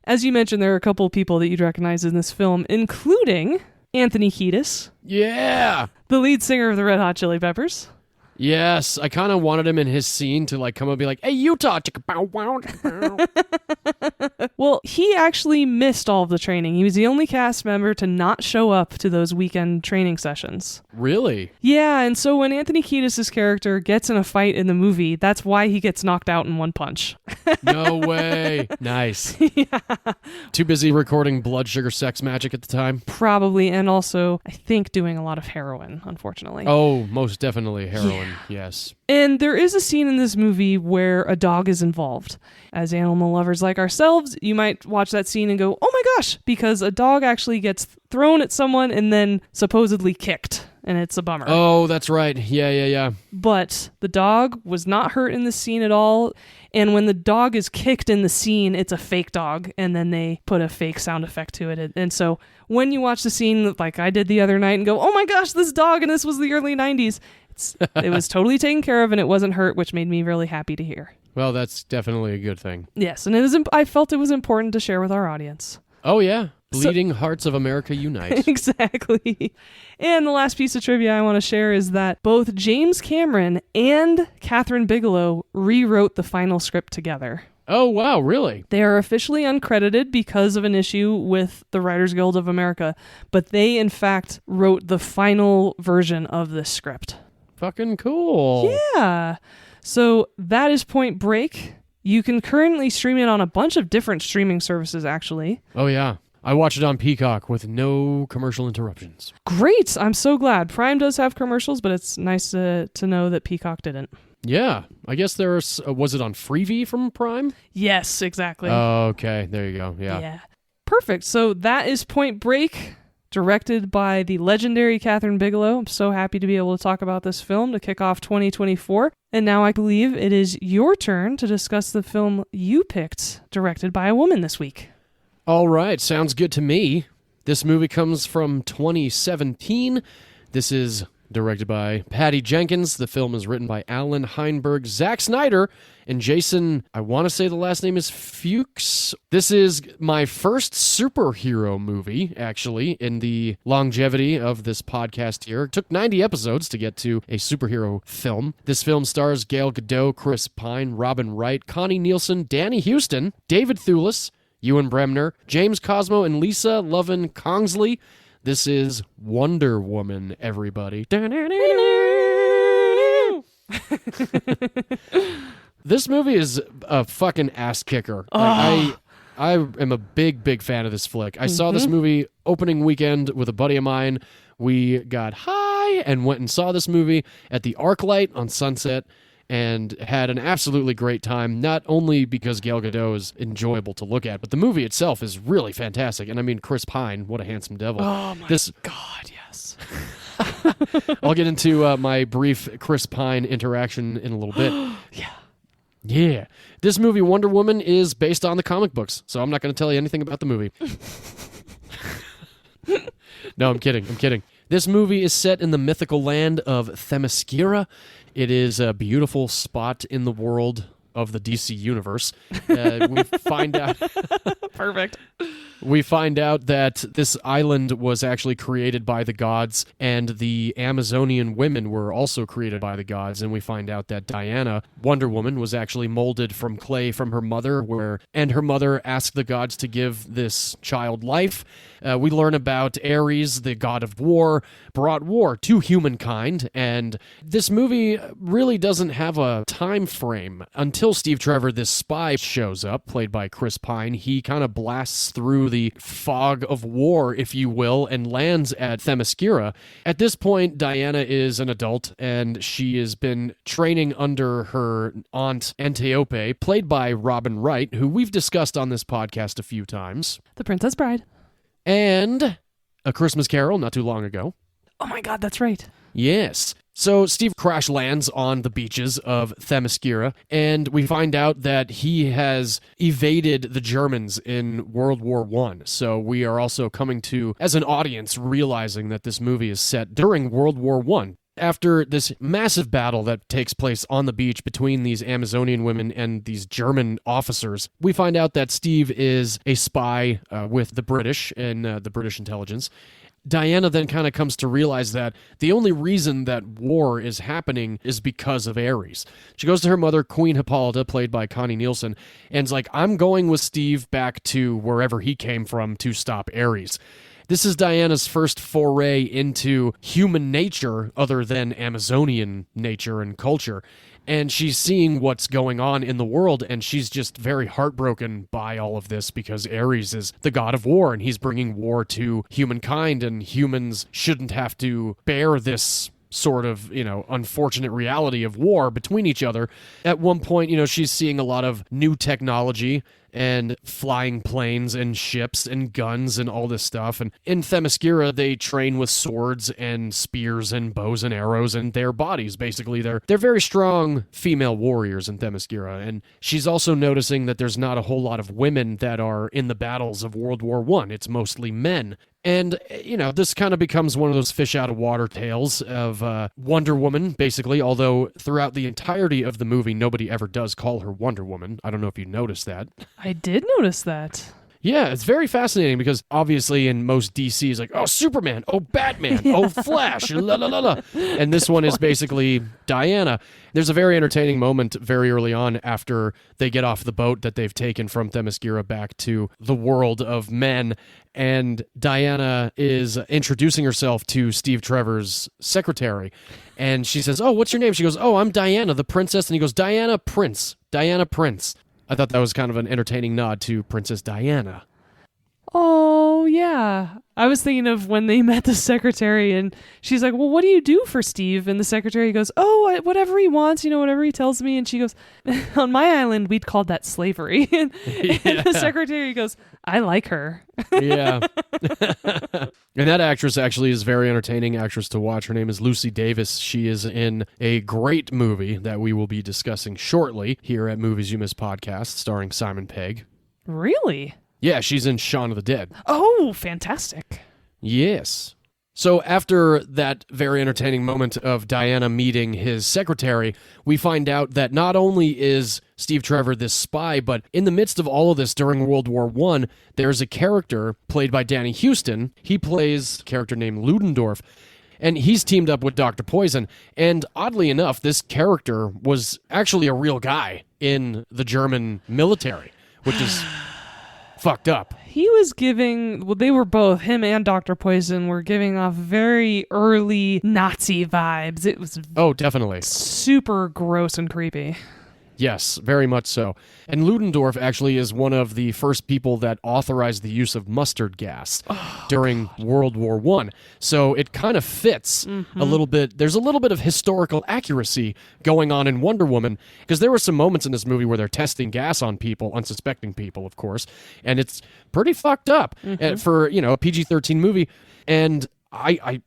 As you mentioned, there are a couple of people that you'd recognize in this film, including Anthony Kiedis. Yeah. The lead singer of the Red Hot Chili Peppers. Yes, I kind of wanted him in his scene to like come up and be like, "Hey, Utah!" Chicka, bow, wow, chicka, bow." Well, he actually missed all of the training. He was the only cast member to not show up to those weekend training sessions. Really? Yeah, and so when Anthony Kiedis' character gets in a fight in the movie, that's why he gets knocked out in one punch. No way. Nice. Yeah. Too busy recording Blood Sugar Sex Magic at the time? Probably, and also, I think, doing a lot of heroin, unfortunately. Oh, most definitely heroin, yes. And there is a scene in this movie where a dog is involved. As animal lovers like ourselves, you might watch that scene and go, oh my gosh, because a dog actually gets thrown at someone and then supposedly kicked, and it's a bummer. Oh, that's right. Yeah. But the dog was not hurt in the scene at all, and when the dog is kicked in the scene, it's a fake dog, and then they put a fake sound effect to it. And so when you watch the scene like I did the other night and go, oh my gosh, this dog, and this was the early 90s, it was totally taken care of and it wasn't hurt, which made me really happy to hear. Well, that's definitely a good thing. Yes, and I felt it was important to share with our audience. Oh, yeah. Bleeding Hearts of America Unite. Exactly. And the last piece of trivia I want to share is that both James Cameron and Catherine Bigelow rewrote the final script together. Oh, wow, really? They are officially uncredited because of an issue with the Writers Guild of America, but they, in fact, wrote the final version of this script. Fucking cool. Yeah. So that is Point Break. You can currently stream it on a bunch of different streaming services, actually. Oh, yeah. I watched it on Peacock with no commercial interruptions. Great. I'm so glad. Prime does have commercials, but it's nice to know that Peacock didn't. Yeah. I guess was it on Freevee from Prime? Yes, exactly. Oh, okay. There you go. Yeah. Perfect. So that is Point Break, directed by the legendary Catherine Bigelow. I'm so happy to be able to talk about this film to kick off 2024. And now I believe it is your turn to discuss the film you picked, directed by a woman this week. All right. Sounds good to me. This movie comes from 2017. This is directed by Patty Jenkins. The film is written by Alan Heinberg, Zack Snyder, and Jason, I want to say the last name is Fuchs. This is my first superhero movie, actually, in the longevity of this podcast here. It took 90 episodes to get to a superhero film. This film stars Gal Gadot, Chris Pine, Robin Wright, Connie Nielsen, Danny Houston, David Thewlis, Ewan Bremner, James Cosmo, and Lisa Lovin Kongsley. This is Wonder Woman, everybody. This movie is a fucking ass kicker. Like, I am a big fan of this flick. I saw this movie opening weekend with a buddy of mine. We got high and went and saw this movie at the ArcLight on Sunset and had an absolutely great time, not only because Gal Gadot is enjoyable to look at, but the movie itself is really fantastic. And I mean, Chris Pine, what a handsome devil. Oh my God, yes. I'll get into my brief Chris Pine interaction in a little bit. Yeah. This movie, Wonder Woman, is based on the comic books, so I'm not going to tell you anything about the movie. No, I'm kidding. This movie is set in the mythical land of Themyscira. It is a beautiful spot in the world of the DC universe. We find out... Perfect. We find out that this island was actually created by the gods, and the Amazonian women were also created by the gods, and we find out that Diana, Wonder Woman, was actually molded from clay from her mother, and her mother asked the gods to give this child life. We learn about Ares, the god of war, brought war to humankind, and this movie really doesn't have a time frame. Until Steve Trevor, this spy, shows up, played by Chris Pine. He kind of blasts through the fog of war, if you will, and lands at Themyscira. At this point, Diana is an adult, and she has been training under her aunt Antiope, played by Robin Wright, who we've discussed on this podcast a few times. The Princess Bride. And A Christmas Carol, not too long ago. Oh my God, that's right. Yes. So Steve crash lands on the beaches of Themyscira, and we find out that he has evaded the Germans in World War I. So we are also coming to, as an audience, realizing that this movie is set during World War I. After this massive battle that takes place on the beach between these Amazonian women and these German officers, we find out that Steve is a spy with the British and the British intelligence. Diana then kind of comes to realize that the only reason that war is happening is because of Ares. She goes to her mother, Queen Hippolyta, played by Connie Nielsen, and is like, I'm going with Steve back to wherever he came from to stop Ares. This is Diana's first foray into human nature other than Amazonian nature and culture. And she's seeing what's going on in the world, and she's just very heartbroken by all of this because Ares is the god of war, and he's bringing war to humankind, and humans shouldn't have to bear this sort of, unfortunate reality of war between each other. At one point, she's seeing a lot of new technology and flying planes and ships and guns and all this stuff. And in Themyscira, they train with swords and spears and bows and arrows and their bodies. Basically, they're very strong female warriors in Themyscira. And she's also noticing that there's not a whole lot of women that are in the battles of World War I. It's mostly men. And, this kind of becomes one of those fish out of water tales of Wonder Woman, basically, although throughout the entirety of the movie, nobody ever does call her Wonder Woman. I don't know if you noticed that. I did notice that. Yeah, it's very fascinating because obviously in most DC it's like, oh, Superman, oh, Batman, oh, Flash, la la la la. And this one is basically Diana. There's a very entertaining moment very early on after they get off the boat that they've taken from Themyscira back to the world of men. And Diana is introducing herself to Steve Trevor's secretary. And she says, oh, what's your name? She goes, oh, I'm Diana, the princess. And he goes, Diana Prince. Diana Prince. I thought that was kind of an entertaining nod to Princess Diana. Oh, yeah. I was thinking of when they met the secretary and she's like, well, what do you do for Steve? And the secretary goes, oh, whatever he wants, whatever he tells me. And she goes, on my island, we'd call that slavery. And the secretary goes, I like her. Yeah. And that actress actually is a very entertaining actress to watch. Her name is Lucy Davis. She is in a great movie that we will be discussing shortly here at Movies You Miss Podcast, starring Simon Pegg. Really? Yeah, she's in Shaun of the Dead. Oh, fantastic. Yes. So after that very entertaining moment of Diana meeting his secretary, we find out that not only is Steve Trevor this spy, but in the midst of all of this during World War I, there's a character played by Danny Houston. He plays a character named Ludendorff, and he's teamed up with Dr. Poison. And oddly enough, this character was actually a real guy in the German military, which is fucked up. He was they were both, him and Dr. Poison were giving off very early Nazi vibes. It was definitely super gross and creepy. Yes, very much so. And Ludendorff actually is one of the first people that authorized the use of mustard gas during World War I. So it kind of fits a little bit. There's a little bit of historical accuracy going on in Wonder Woman, because there were some moments in this movie where they're testing gas on people, unsuspecting people, of course, and it's pretty fucked up for, a PG-13 movie. And I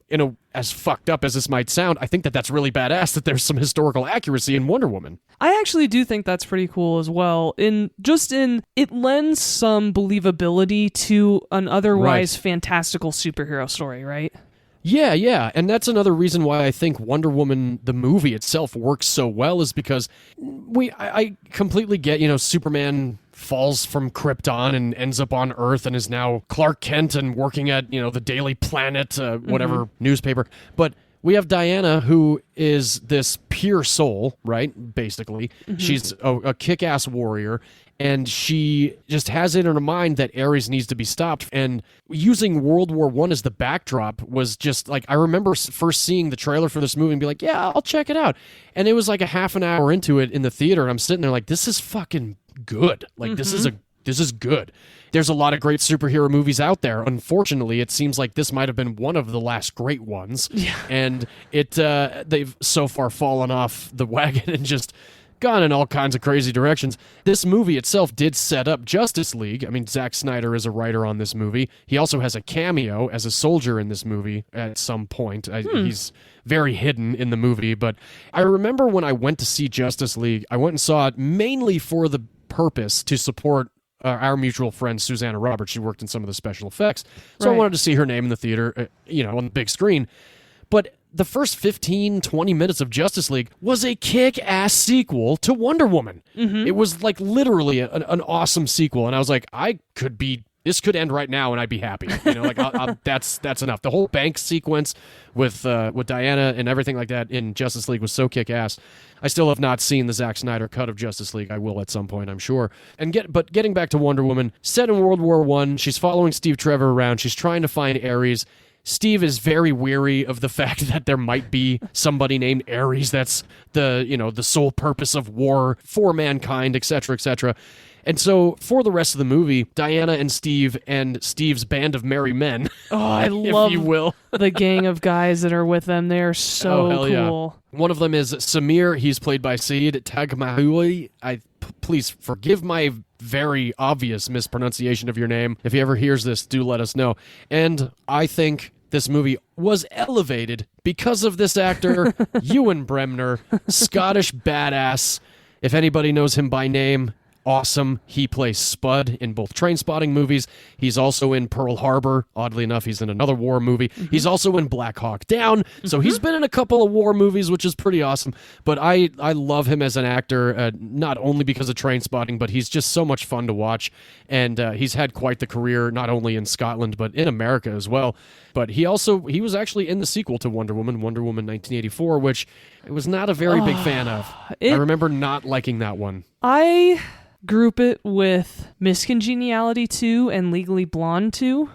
as fucked up as this might sound, I think that that's really badass that there's some historical accuracy in Wonder Woman. I actually do think that's pretty cool as well. It lends some believability to an otherwise fantastical superhero story, right? Yeah, and that's another reason why I think Wonder Woman, the movie itself, works so well, is because I completely get, Superman falls from Krypton and ends up on Earth and is now Clark Kent and working at, the Daily Planet, whatever newspaper. But we have Diana, who is this pure soul, right? Basically. She's a kick-ass warrior, and she just has it in her mind that Ares needs to be stopped. And using World War I as the backdrop was just like, I remember first seeing the trailer for this movie and be like, yeah, I'll check it out. And it was like a half an hour into it in the theater, and I'm sitting there like, this is fucking good. Like, this is good. There's a lot of great superhero movies out there. Unfortunately, it seems like this might have been one of the last great ones. Yeah. And they've so far fallen off the wagon and just gone in all kinds of crazy directions. This movie itself did set up Justice League. I mean, Zack Snyder is a writer on this movie. He also has a cameo as a soldier in this movie at some point. He's very hidden in the movie, but I remember when I went to see Justice League, I went and saw it mainly for the purpose to support our mutual friend Susanna Roberts. She worked in some of the special effects, so I wanted to see her name in the theater, on the big screen. But the first 15, 20 minutes of Justice League was a kick-ass sequel to Wonder Woman. It was like literally an awesome sequel, and I was like, I could be this could end right now and I'd be happy. Like that's enough. The whole bank sequence with Diana and everything like that in Justice League was so kick-ass. I still have not seen the Zack Snyder cut of Justice League. I will at some point, I'm sure. But getting back to Wonder Woman, set in World War I, she's following Steve Trevor around. She's trying to find Ares. Steve is very weary of the fact that there might be somebody named Ares that's the sole purpose of war for mankind, etc., etc. And so for the rest of the movie, Diana and Steve's band of merry men, I if love you will, the gang of guys that are with them. They're so hell cool. Yeah. One of them is Samir. He's played by Saeed Tagmahoui. Please forgive my very obvious mispronunciation of your name. If he ever hears this, do let us know. And I think this movie was elevated because of this actor, Ewan Bremner, Scottish badass. If anybody knows him by name, awesome. He plays Spud in both Trainspotting movies. He's also in Pearl Harbor. Oddly enough, he's in another war movie. Mm-hmm. He's also in Black Hawk Down. So he's been in a couple of war movies, which is pretty awesome. But I love him as an actor, not only because of Trainspotting, but he's just so much fun to watch. And he's had quite the career, not only in Scotland, but in America as well. But he was actually in the sequel to Wonder Woman 1984, which I was not a very big fan of. I remember not liking that one. I group it with Miss Congeniality 2 and Legally Blonde 2.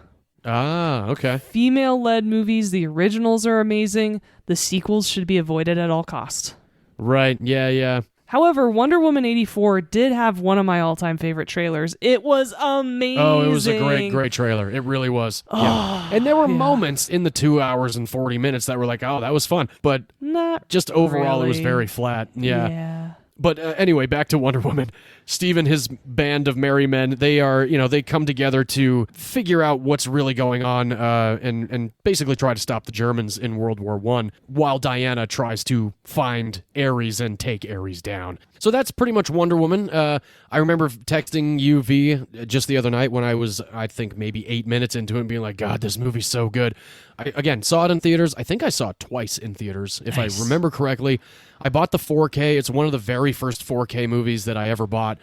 Ah, okay. Female-led movies, the originals are amazing. The sequels should be avoided at all costs. Right, yeah. However, Wonder Woman 84 did have one of my all-time favorite trailers. It was amazing. Oh, it was a great trailer. It really was. Yeah. And there were moments in the 2 hours and 40 minutes that were like, oh, that was fun. But not just overall, really. It was very flat. Yeah. But Anyway, back to Wonder Woman. Steve and his band of merry men, they come together to figure out what's really going on and basically try to stop the Germans in World War I, while Diana tries to find Ares and take Ares down. So that's pretty much Wonder Woman. I remember texting you, V, just the other night when I was, I think, maybe 8 minutes into it and being like, God, this movie's so good. I, again, saw it in theaters. I think I saw it twice in theaters, if Nice. I remember correctly. I bought the 4K. It's one of the very first 4K movies that I ever bought.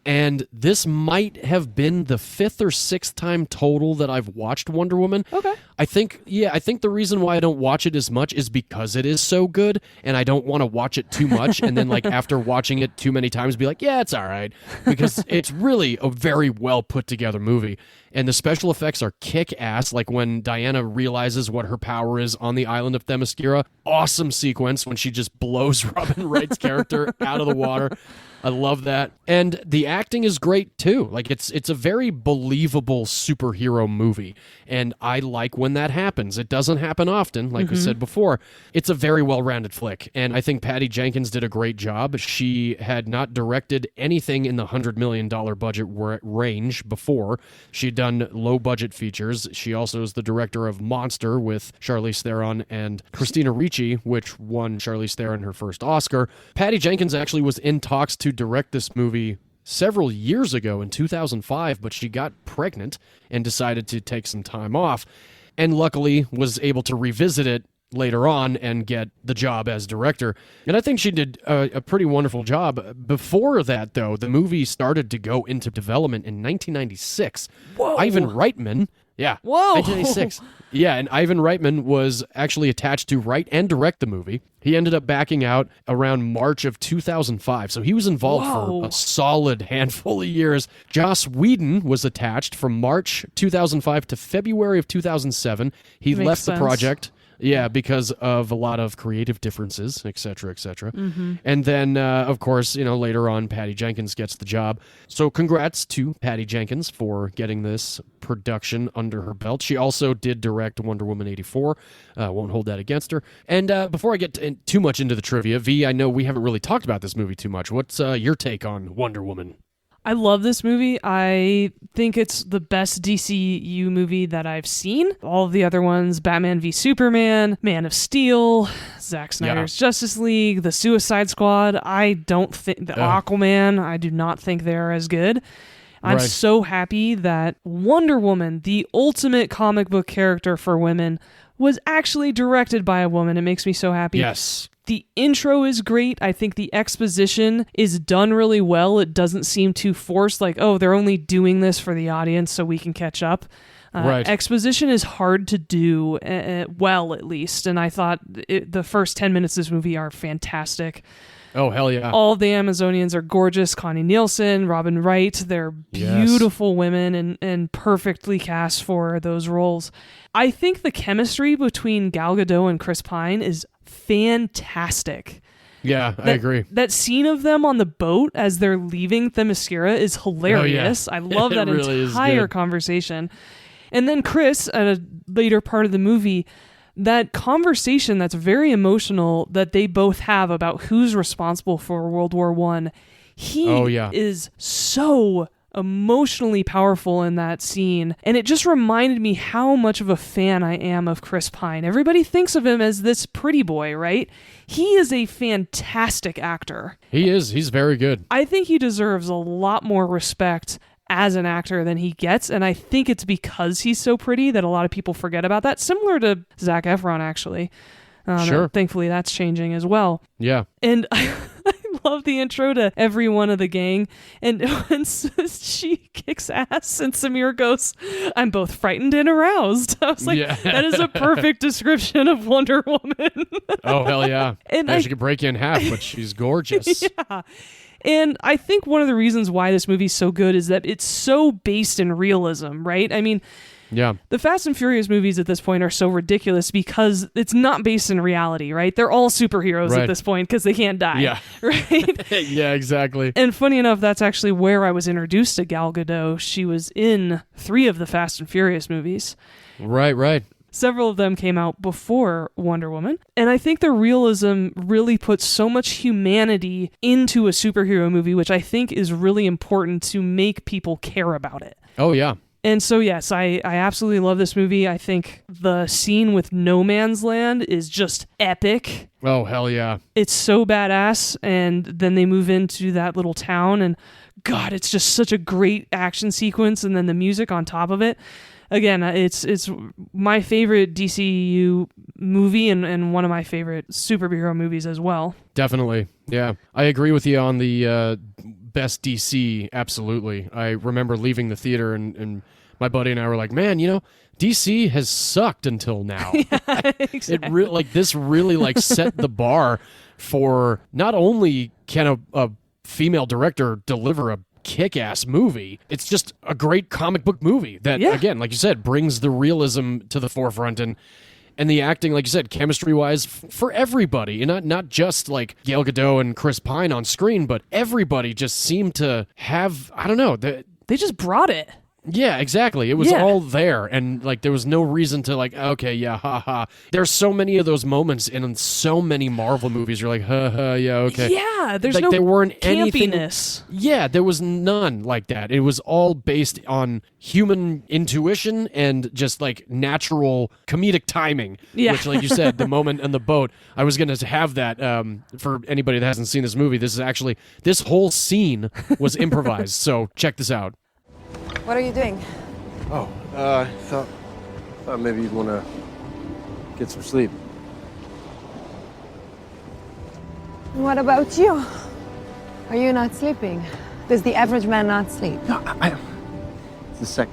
And this might have been the 5th or 6th time total that I've watched Wonder Woman. Okay. I think the reason why I don't watch it as much is because it is so good, and I don't want to watch it too much, and then like after watching it too many times be like, yeah, it's all right. Because it's really a very well put together movie. And the special effects are kick-ass, like when Diana realizes what her power is on the island of Themyscira. Awesome sequence when she just blows Robin Wright's character out of the water. I love that. And the acting is great, too. Like, it's a very believable superhero movie. And I like when that happens. It doesn't happen often, like we said before. It's a very well-rounded flick. And I think Patty Jenkins did a great job. She had not directed anything in the $100 million budget range before. She'd done low-budget features. She also is the director of Monster with Charlize Theron and Christina Ricci, which won Charlize Theron her first Oscar. Patty Jenkins actually was in talks to direct this movie several years ago in 2005, but she got pregnant and decided to take some time off, and luckily was able to revisit it later on and get the job as director. And I think she did a pretty wonderful job. Before that, though, the movie started to go into development in 1996. Whoa. Ivan Reitman, yeah, Whoa. 1996. Yeah, and Ivan Reitman was actually attached to write and direct the movie. He ended up backing out around March of 2005, so he was involved for a solid handful of years. Joss Whedon was attached from March 2005 to February of 2007. He Makes left sense. the project. Yeah, because of a lot of creative differences, et cetera, et cetera. Mm-hmm. And then, of course, later on, Patty Jenkins gets the job. So congrats to Patty Jenkins for getting this production under her belt. She also did direct Wonder Woman 84. Won't hold that against her. And before I get too much into the trivia, V, I know we haven't really talked about this movie too much. What's your take on Wonder Woman? I love this movie. I think it's the best DCU movie that I've seen. All of the other ones, Batman v Superman, Man of Steel, Zack Snyder's Justice League, The Suicide Squad. I don't think, Aquaman, I do not think they're as good. I'm so happy that Wonder Woman, the ultimate comic book character for women, was actually directed by a woman. It makes me so happy. Yes. The intro is great. I think the exposition is done really well. It doesn't seem too forced, like, oh, they're only doing this for the audience so we can catch up. Right. Exposition is hard to do, well, at least. And I thought the first 10 minutes of this movie are fantastic. Oh, hell yeah. All of the Amazonians are gorgeous. Connie Nielsen, Robin Wright, they're beautiful women and perfectly cast for those roles. I think the chemistry between Gal Gadot and Chris Pine is fantastic. Yeah, I agree. That scene of them on the boat as they're leaving Themyscira is hilarious. I love that really entire conversation. And then Chris, at a later part of the movie, that conversation that's very emotional that they both have about who's responsible for World War I, he is so emotionally powerful in that scene. And it just reminded me how much of a fan I am of Chris Pine. Everybody thinks of him as this pretty boy, right? He is a fantastic actor. He is. He's very good. I think he deserves a lot more respect as an actor than he gets, and I think it's because he's so pretty that a lot of people forget about that. Similar to Zac Efron, actually. Sure. Thankfully, that's changing as well. Yeah. And I love the intro to every one of the gang, and when she kicks ass and Samir goes, I'm both frightened and aroused. I was like, that is a perfect description of Wonder Woman. Oh, hell yeah. And she could break you in half, but she's gorgeous. Yeah. And I think one of the reasons why this movie's so good is that it's so based in realism, right? I mean, the Fast and Furious movies at this point are so ridiculous because it's not based in reality, right? They're all superheroes at this point because they can't die. Yeah. Right? Yeah, exactly. And funny enough, that's actually where I was introduced to Gal Gadot. She was in 3 of the Fast and Furious movies. Right. Several of them came out before Wonder Woman. And I think the realism really puts so much humanity into a superhero movie, which I think is really important to make people care about it. Oh, yeah. And so, yes, I absolutely love this movie. I think the scene with No Man's Land is just epic. Oh, hell yeah. It's so badass. And then they move into that little town. And God, it's just such a great action sequence. And then the music on top of it. Again, it's my favorite DCU movie and one of my favorite superhero movies as well. Definitely, yeah. I agree with you on the best DC, absolutely. I remember leaving the theater and my buddy and I were like, man, DC has sucked until now. Yeah, exactly. This really set the bar for not only can a female director deliver a kick-ass movie, it's just a great comic book movie that, again, like you said, brings the realism to the forefront and the acting, like you said, chemistry-wise, for everybody, and not just like Gal Gadot and Chris Pine on screen, but everybody just seemed to have, I don't know, they just brought it. Yeah, exactly. It was all there, and there was no reason to okay, yeah, haha. There's so many of those moments in so many Marvel movies. You're like, ha, yeah, okay. Yeah, there's no there weren't campiness. Yeah, there was none like that. It was all based on human intuition and just natural comedic timing. Yeah. Which, like you said, the moment on the boat, I was going to have that for anybody that hasn't seen this movie. This whole scene was improvised. So check this out. What are you doing? Oh, I thought maybe you'd want to get some sleep. What about you? Are you not sleeping? Does the average man not sleep? No, it's the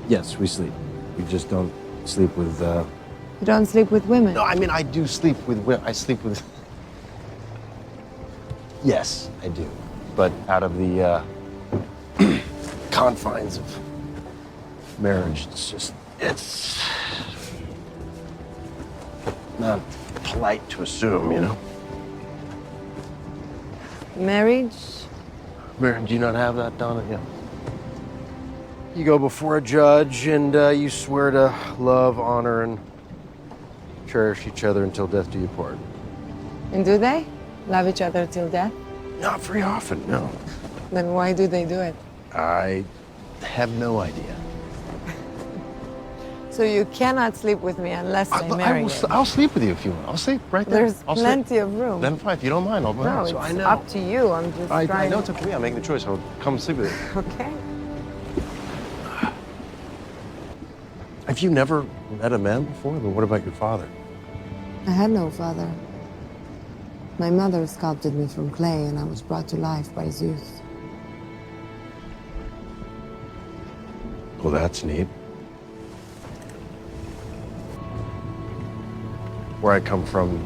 Yes, we sleep. We just don't sleep with, You don't sleep with women? No, I mean, I do sleep with women. I sleep with... Yes, I do. But out of the, confines of marriage, it's not polite to assume, Marriage? Do you not have that, Donna? Yeah. You go before a judge and you swear to love, honor, and cherish each other until death do you part. And do they? Love each other till death? Not very often, no. Then why do they do it? I have no idea. So you cannot sleep with me unless I marry you? I'll sleep with you if you want. I'll sleep right there. There's plenty of room. Then fine, if you don't mind, I'll go. No, So it's I know. up to you. I'm just trying. I know it's up to me. I'm making the choice. I'll come sleep with you. Okay. Have you never met a man before? I mean, what about your father? I had no father. My mother sculpted me from clay, and I was brought to life by Zeus. Well, that's neat. Where I come from,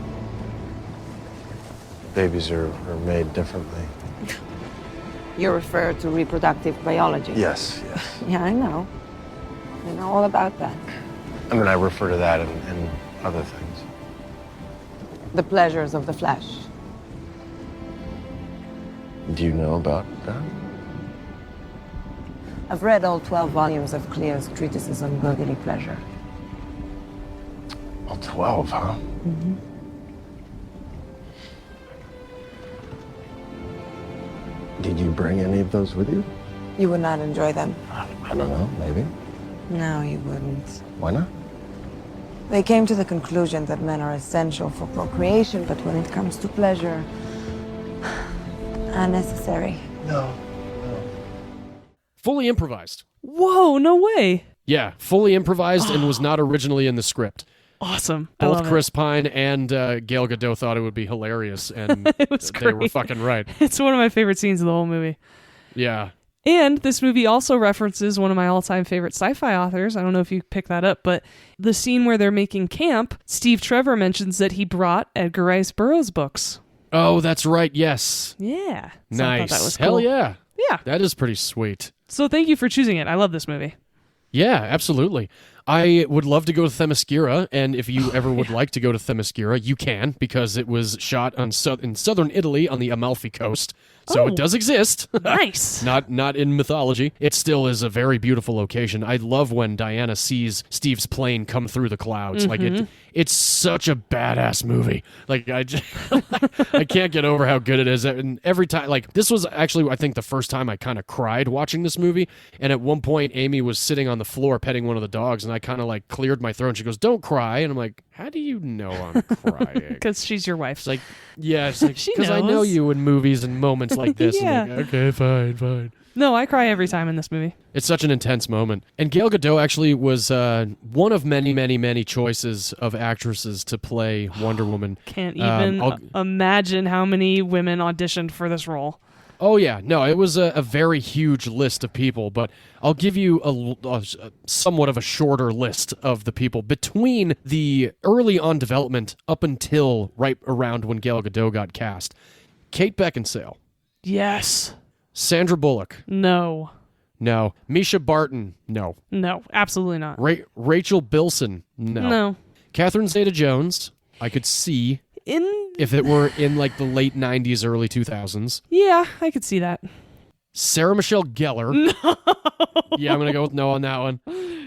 babies are made differently. You refer to reproductive biology? Yes. Yeah, I know. I know all about that. I mean, I refer to that and other things. The pleasures of the flesh. Do you know about that? I've read all 12 volumes of Cleo's treatises on bodily pleasure. All 12, huh? Mm-hmm. Did you bring any of those with you? You would not enjoy them. I don't know, maybe. No, you wouldn't. Why not? They came to the conclusion that men are essential for procreation, but when it comes to pleasure, unnecessary. No. Fully improvised. Whoa, no way. Yeah, fully improvised and was not originally in the script. Awesome. I Both love Chris Pine and Gail Gadot thought it would be hilarious, and It was they were great. fucking right. It's one of my favorite scenes of the whole movie. Yeah. And this movie also references one of my all-time favorite sci-fi authors. I don't know if you picked that up, but the scene where they're making camp, Steve Trevor mentions that he brought Edgar Rice Burroughs books. Oh, that's right. Yes. Yeah. So I Nice. thought that was Hell cool. yeah. Yeah. That is pretty sweet. So thank you for choosing it. I love this movie. Yeah, absolutely. I would love to go to Themyscira, and if you ever would like to go to Themyscira, you can, because it was shot in southern Italy on the Amalfi Coast. So Oh. it does exist. Nice. Not in mythology. It still is a very beautiful location. I love when Diana sees Steve's plane come through the clouds. Like it's such a badass movie. Like I can't get over how good it is. And every time, like this was actually I think the first time I kind of cried watching this movie. And at one point, Amy was sitting on the floor petting one of the dogs, and I kind of like cleared my throat. And she goes, "Don't cry," and I'm like, "How do you know I'm crying?" Because she's your wife. It's like, yeah, it's like She because I know knows. you in movies and moments like this. Yeah. I'm like, okay, fine. No, I cry every time in this movie. It's such an intense moment. And Gail Gadot actually was one of many choices of actresses to play Wonder Woman. Can't even imagine how many women auditioned for this role. Oh, yeah. No, it was a very huge list of people, but I'll give you a somewhat of a shorter list of the people between the early on development up until right around when Gail Gadot got cast. Kate Beckinsale. Yes. Sandra Bullock. No. No. Misha Barton. No. No, absolutely not. Rachel Bilson. No. Catherine Zeta-Jones. I could see if it were in like the late 90s, early 2000s. Yeah, I could see that. Sarah Michelle Gellar. No. Yeah, I'm going to go with no on that one.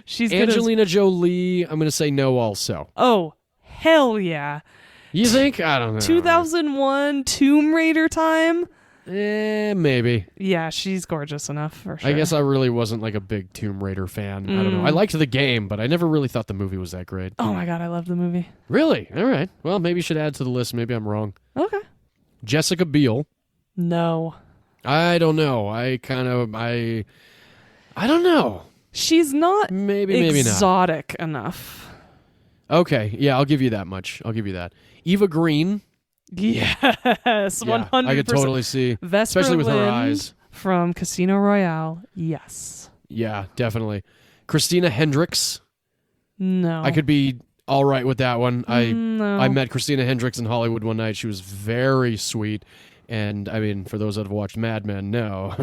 She's good as- Angelina Jolie. I'm going to say no also. Oh, hell yeah. You think? I don't know. 2001 Tomb Raider time? Maybe. Yeah, she's gorgeous enough for sure. I guess I really wasn't like a big Tomb Raider fan. I don't know. I liked the game, but I never really thought the movie was that great. Oh my god, I love the movie. Really? All right. Well, maybe you should add to the list. Maybe I'm wrong. Okay. Jessica Biel. No. I don't know. I don't know. She's not Maybe not. exotic enough. Okay. Yeah, I'll give you that much. I'll give you that. Eva Green. Yes, Yeah, 100%. I could totally see. Vesper especially with her Lynd eyes. from Casino Royale. Yes. Yeah, definitely. Christina Hendricks. No. I could be all right with that one. No. I met Christina Hendricks in Hollywood one night. She was very sweet. And, I mean, for those that have watched Mad Men, no.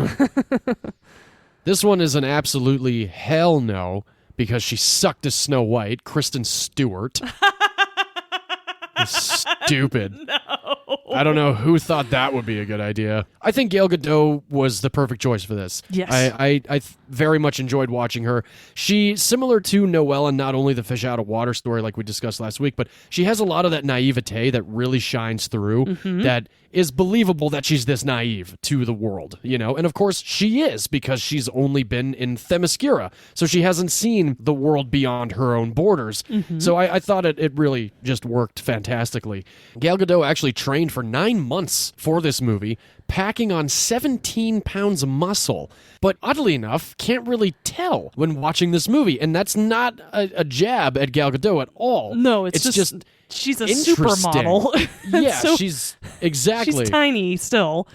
This one is an absolutely hell no, because she sucked as Snow White, Kristen Stewart. Stupid. No. I don't know who thought that would be a good idea. I think Gail Gadot was the perfect choice for this. Yes. I very much enjoyed watching her. She, similar to Noelle, and not only the fish out of water story like we discussed last week, but she has a lot of that naivete that really shines through, that is believable that she's this naive to the world, you know? And of course she is, because she's only been in Themyscira, so she hasn't seen the world beyond her own borders. So I thought it really just worked fantastically. Gal Gadot actually trained trained for 9 months for this movie, packing on 17 pounds of muscle. But oddly enough, can't really tell when watching this movie. And that's not a jab at Gal Gadot at all. No, it's just she's a supermodel. Yeah, So- she's exactly. She's tiny still.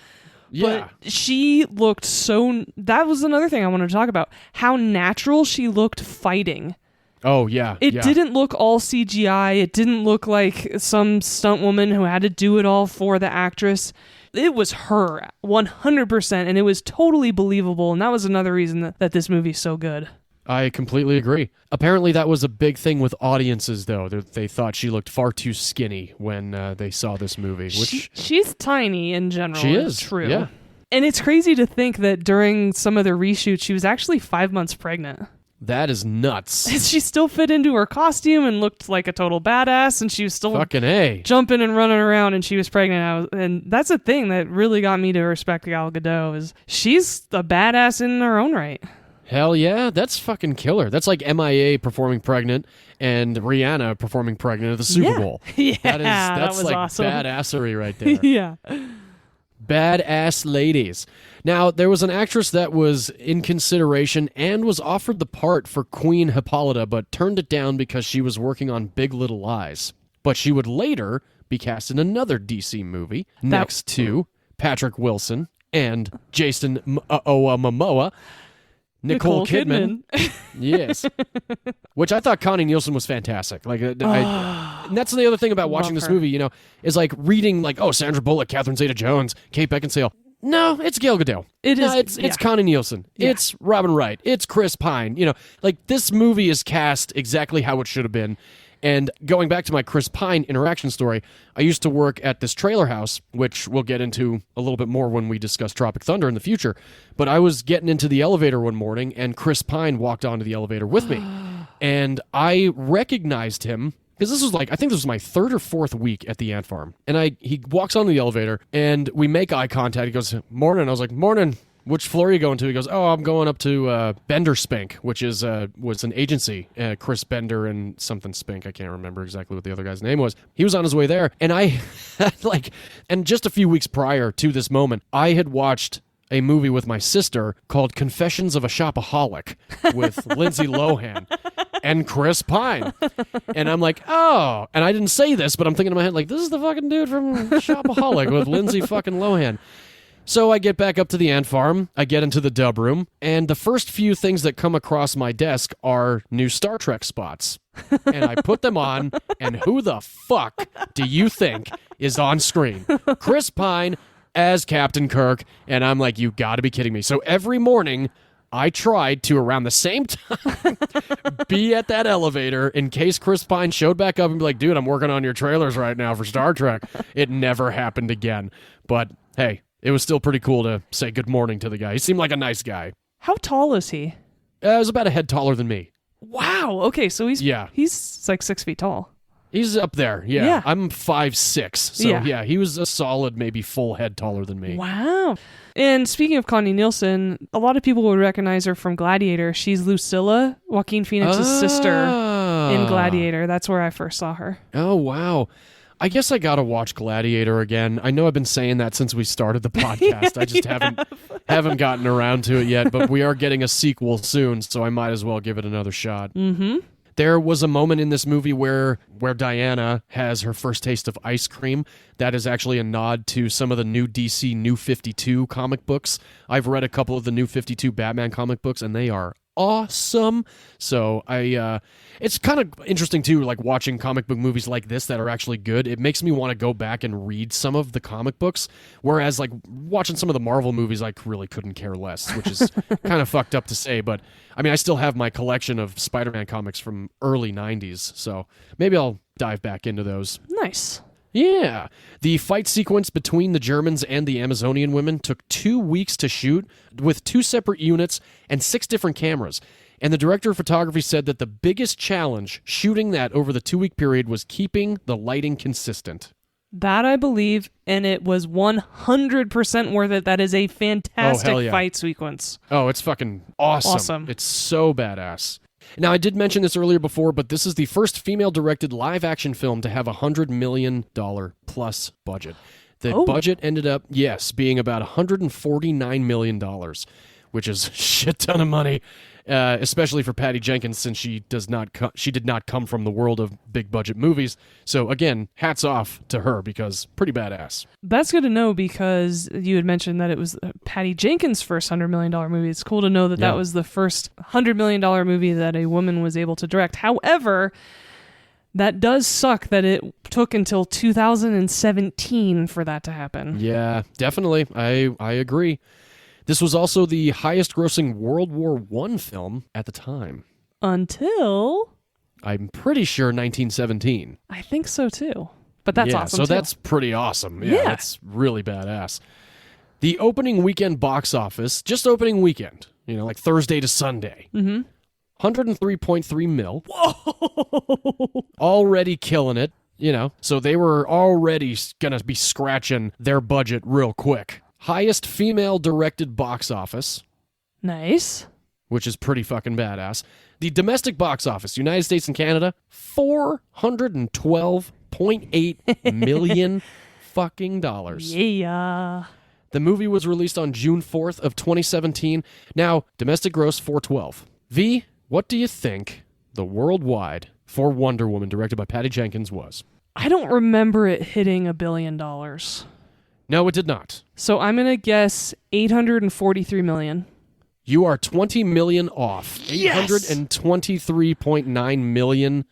Yeah. But she looked so... That was another thing I wanted to talk about. How natural she looked fighting. Oh, yeah. It yeah. didn't look all CGI. It didn't look like some stunt woman who had to do it all for the actress. It was her, 100%, and it was totally believable, and that was another reason that this movie's so good. I completely agree. Apparently, that was a big thing with audiences, though. They thought she looked far too skinny when they saw this movie. Which She's tiny in general. she it's is. true. Yeah. And it's crazy to think that during some of the reshoots, she was actually 5 months pregnant. That is nuts. She still fit into her costume and looked like a total badass, and she was still Fucking A. jumping and running around, and she was pregnant. And that's the thing that really got me to respect Gal Gadot is she's a badass in her own right. Hell yeah, that's fucking killer. That's like MIA performing pregnant and Rihanna performing pregnant at the Super Bowl. Yeah, That's was like awesome. badassery right there. Yeah. Badass ladies. Now, there was an actress that was in consideration and was offered the part for Queen Hippolyta, but turned it down because she was working on Big Little Lies. But she would later be cast in another DC movie next to Patrick Wilson and Jason Momoa. Nicole Kidman. Yes. Which I thought Connie Nielsen was fantastic. Like, and that's the other thing about watching Love this her. movie, is like reading like, oh, Sandra Bullock, Catherine Zeta-Jones, Kate Beckinsale. No, it's Gal Gadot. It's Connie Nielsen. Yeah. It's Robin Wright. It's Chris Pine. Like this movie is cast exactly how it should have been. And going back to my Chris Pine interaction story, I used to work at this trailer house, which we'll get into a little bit more when we discuss Tropic Thunder in the future. But I was getting into the elevator one morning, and Chris Pine walked onto the elevator with me. And I recognized him, because this was I think this was my third or fourth week at the ant farm. And he walks onto the elevator, and we make eye contact. He goes, morning. I was like, morning. Which floor are you going to? He goes, oh, I'm going up to Bender Spink, which was an agency. Chris Bender and something Spink. I can't remember exactly what the other guy's name was. He was on his way there. And and just a few weeks prior to this moment, I had watched a movie with my sister called Confessions of a Shopaholic with Lindsay Lohan and Chris Pine. And I'm like, oh. And I didn't say this, but I'm thinking in my head, like, this is the fucking dude from Shopaholic with Lindsay fucking Lohan. So I get back up to the ant farm, I get into the dub room, and the first few things that come across my desk are new Star Trek spots. And I put them on, and who the fuck do you think is on screen? Chris Pine as Captain Kirk, and I'm like, you gotta be kidding me. So every morning, I tried to, around the same time, be at that elevator in case Chris Pine showed back up and be like, dude, I'm working on your trailers right now for Star Trek. It never happened again. But, hey, it was still pretty cool to say good morning to the guy. He seemed like a nice guy. How tall is he? He was about a head taller than me. Wow. Okay, so he's like 6 feet tall. He's up there, yeah. Yeah. I'm 5'6", so yeah, he was a solid maybe full head taller than me. Wow. And speaking of Connie Nielsen, a lot of people would recognize her from Gladiator. She's Lucilla, Joaquin Phoenix's sister in Gladiator. That's where I first saw her. Oh, wow. I guess I gotta watch Gladiator again. I know I've been saying that since we started the podcast. I just haven't gotten around to it yet, but we are getting a sequel soon, so I might as well give it another shot. Mm-hmm. There was a moment in this movie where Diana has her first taste of ice cream. That is actually a nod to some of the new DC New 52 comic books. I've read a couple of the New 52 Batman comic books, and they are awesome. So it's kind of interesting too, like watching comic book movies like this that are actually good. It makes me want to go back and read some of the comic books, whereas like watching some of the Marvel movies, I really couldn't care less, which is kind of fucked up to say, but I mean, I still have my collection of Spider-Man comics from early 90s, so maybe I'll dive back into those. Nice. Yeah. The fight sequence between the Germans and the Amazonian women took 2 weeks to shoot with 2 separate units and 6 different cameras. And the director of photography said that the biggest challenge shooting that over the 2-week period was keeping the lighting consistent. That I believe, and it was 100% worth it. That is a fantastic yeah. fight sequence. Oh, it's fucking awesome. Awesome. It's so badass. Now, I did mention this earlier before, but this is the first female-directed live-action film to have a $100 million plus budget. The budget ended up, being about $149 million, which is a shit ton of money, especially for Patty Jenkins, since she did not come from the world of big-budget movies. So, again, hats off to her, because pretty badass. That's good to know, because you had mentioned that it was Patty Jenkins' first $100 million movie. It's cool to know that that was the first $100 million movie that a woman was able to direct. However, that does suck that it took until 2017 for that to happen. Yeah, definitely. I agree. This was also the highest-grossing World War I film at the time. Until... I'm pretty sure 1917. I think so, too. But that's awesome, so too. That's pretty awesome. Yeah, that's really badass. The opening weekend box office, just opening weekend, like Thursday to Sunday. Mm-hmm. 103.3 mil. Whoa! Already killing it, So they were already going to be scratching their budget real quick. Highest female-directed box office. Nice. Which is pretty fucking badass. The domestic box office, United States and Canada, $412.8 million fucking dollars. Yeah. The movie was released on June 4th of 2017. Now, domestic gross, 412. V, what do you think the worldwide for Wonder Woman, directed by Patty Jenkins, was? I don't remember it hitting $1 billion. No, it did not. So I'm going to guess $843 million. You are $20 million off. Yes! $823.9 million.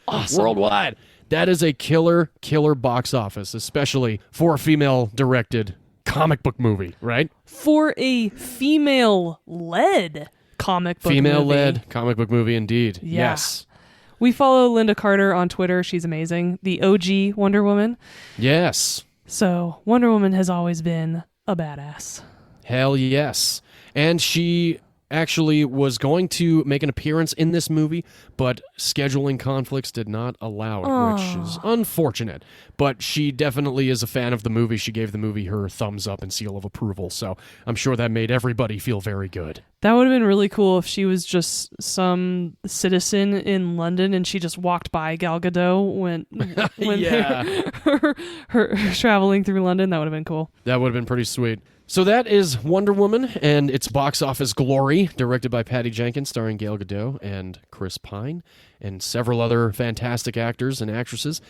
Awesome. Worldwide. That is a killer box office, especially for a female-directed comic book movie, right? For a female-led comic book movie. Female-led comic book movie, indeed. Yeah. Yes. We follow Linda Carter on Twitter. She's amazing. The OG Wonder Woman. Yes. So Wonder Woman has always been a badass. Hell yes. And she actually was going to make an appearance in this movie, but scheduling conflicts did not allow it, which is unfortunate. But she definitely is a fan of the movie. She gave the movie her thumbs up and seal of approval, so I'm sure that made everybody feel very good. That would have been really cool if she was just some citizen in London and she just walked by Gal Gadot when her traveling through London. That would have been cool. That would have been pretty sweet. So that is Wonder Woman and its box office glory, directed by Patty Jenkins, starring Gal Gadot and Chris Pine, and several other fantastic actors and actresses.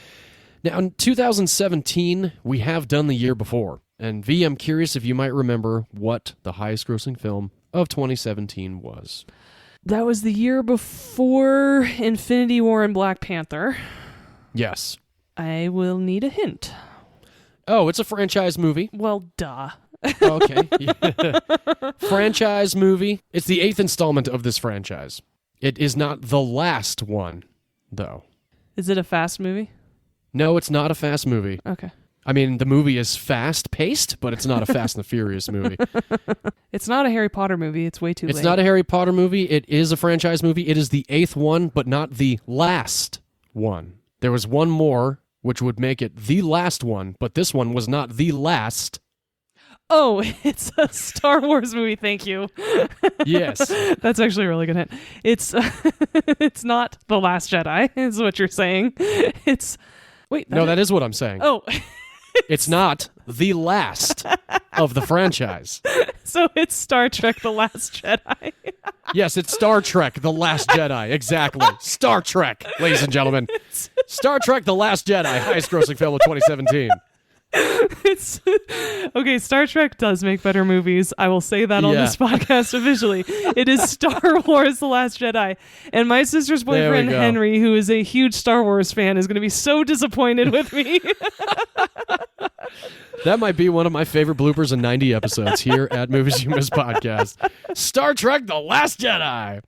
Now, in 2017, we have done the year before, and V, I'm curious if you might remember what the highest-grossing film of 2017 was. That was the year before Infinity War and Black Panther. Yes. I will need a hint. Oh, it's a franchise movie. Well, duh. Okay. Franchise movie. It's the 8th installment of this franchise. It is not the last one, though. Is it a fast movie? No, it's not a fast movie. Okay. I mean, the movie is fast-paced, but it's not a Fast and the Furious movie. It's not a Harry Potter movie. It's way too late. It's not a Harry Potter movie. It is a franchise movie. It is the 8th one, but not the last one. There was one more, which would make it the last one, but this one was not the last. Oh, it's a Star Wars movie. Thank you. Yes. That's actually a really good hint. It's it's not The Last Jedi, is what you're saying. It's... Wait. That is what I'm saying. Oh. It's not the last of the franchise. So it's Star Trek The Last Jedi. Yes, it's Star Trek The Last Jedi. Exactly. Star Trek, ladies and gentlemen. Star Trek The Last Jedi, highest grossing film of 2017. It's okay. Star Trek does make better movies. I will say that on this podcast officially. It is Star Wars: The Last Jedi, and my sister's boyfriend Henry, who is a huge Star Wars fan, is going to be so disappointed with me. That might be one of my favorite bloopers in 90 episodes here at Movies You Miss Podcast. Star Trek: The Last Jedi.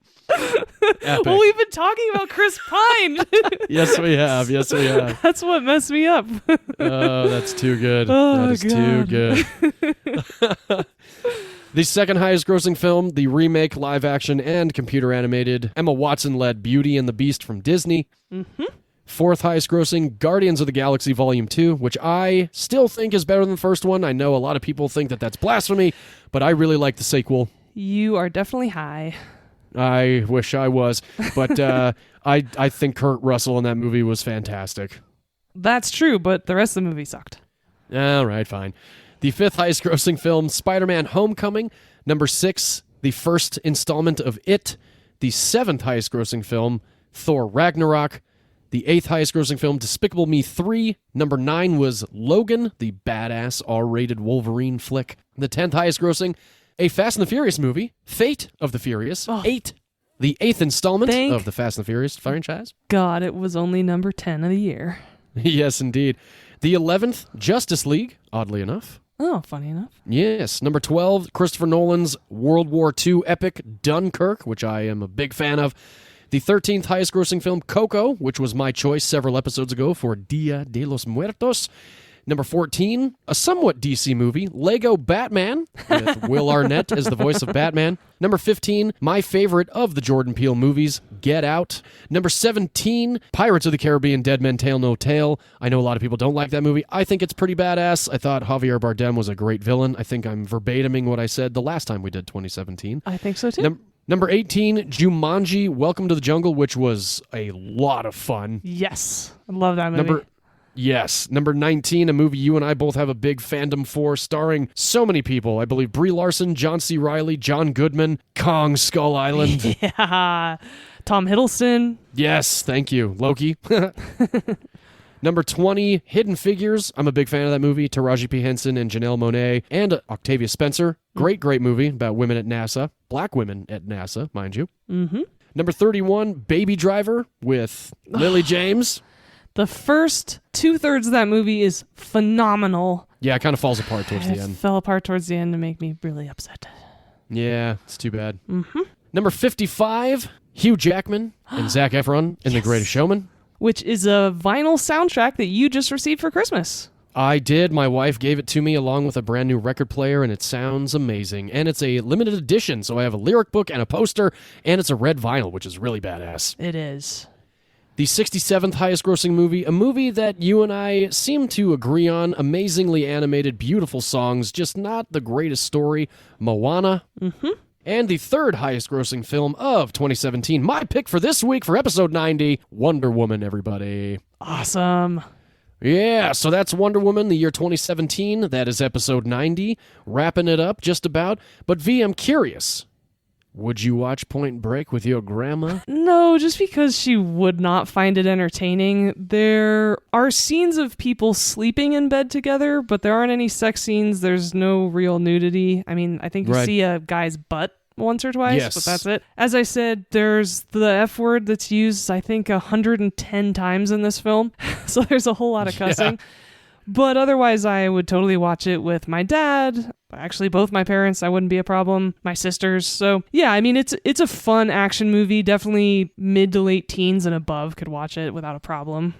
Epic. Well, we've been talking about Chris Pine. Yes, we have. Yes, we have. That's what messed me up. Oh, that's too good. Oh, that is too good. The second highest grossing film, the remake, live action, and computer animated Emma Watson-led Beauty and the Beast from Disney. Mm-hmm. Fourth highest grossing, Guardians of the Galaxy Volume 2, which I still think is better than the first one. I know a lot of people think that that's blasphemy, but I really like the sequel. You are definitely high. I wish I was. But I think Kurt Russell in that movie was fantastic. That's true, but the rest of the movie sucked. All right, fine. The 5th highest grossing film, Spider-Man Homecoming. Number 6, the first installment of It. The 7th highest grossing film, Thor Ragnarok. The 8th highest grossing film, Despicable Me 3. Number 9 was Logan, the badass R-rated Wolverine flick. The 10th highest grossing, a Fast and the Furious movie, Fate of the Furious. 8. The 8th installment of the Fast and the Furious franchise. God, it was only number 10 of the year. Yes, indeed. The 11th, Justice League, oddly enough. Oh, funny enough. Yes. Number 12, Christopher Nolan's World War II epic Dunkirk, which I am a big fan of. The 13th highest grossing film, Coco, which was my choice several episodes ago for Dia de los Muertos. Number 14, a somewhat DC movie, Lego Batman, with Will Arnett as the voice of Batman. Number 15, my favorite of the Jordan Peele movies, Get Out. Number 17, Pirates of the Caribbean, Dead Men Tell No Tale. I know a lot of people don't like that movie. I think it's pretty badass. I thought Javier Bardem was a great villain. I think I'm verbatiming what I said the last time we did 2017. I think so too. Number 18, Jumanji, Welcome to the Jungle, which was a lot of fun. Yes. I love that movie. Yes. Number 19, a movie you and I both have a big fandom for, starring so many people. I believe Brie Larson, John C. Reilly, John Goodman, Kong Skull Island. Yeah. Tom Hiddleston. Yes, thank you. Loki. Number 20, Hidden Figures. I'm a big fan of that movie. Taraji P. Henson and Janelle Monáe and Octavia Spencer. Great movie about women at NASA. Black women at NASA, mind you. Mm-hmm. Number 31, Baby Driver with Lily James. The first 2/3 of that movie is phenomenal. Yeah, it kind of falls apart towards the end. It fell apart towards the end to make me really upset. Yeah, it's too bad. Mm-hmm. Number 55, Hugh Jackman and Zac Efron in The Greatest Showman. Which is a vinyl soundtrack that you just received for Christmas. I did. My wife gave it to me along with a brand new record player, and it sounds amazing. And it's a limited edition, so I have a lyric book and a poster, and it's a red vinyl, which is really badass. It is. The 67th highest grossing movie, a movie that you and I seem to agree on. Amazingly animated, beautiful songs, just not the greatest story. Moana. Mm-hmm. And the 3rd highest grossing film of 2017, my pick for this week for episode 90, Wonder Woman, everybody. Awesome. Yeah, so that's Wonder Woman, the year 2017. That is episode 90. Wrapping it up just about. But V, I'm curious. Would you watch Point Break with your grandma? No, just because she would not find it entertaining. There are scenes of people sleeping in bed together, but there aren't any sex scenes. There's no real nudity. I mean, I think you see a guy's butt once or twice, but that's it. As I said, there's the F word that's used, I think, 110 times in this film. So there's a whole lot of cussing. Yeah. But otherwise, I would totally watch it with my dad. Actually, both my parents, I wouldn't be a problem. My sisters. So, yeah, I mean, it's a fun action movie. Definitely mid to late teens and above could watch it without a problem.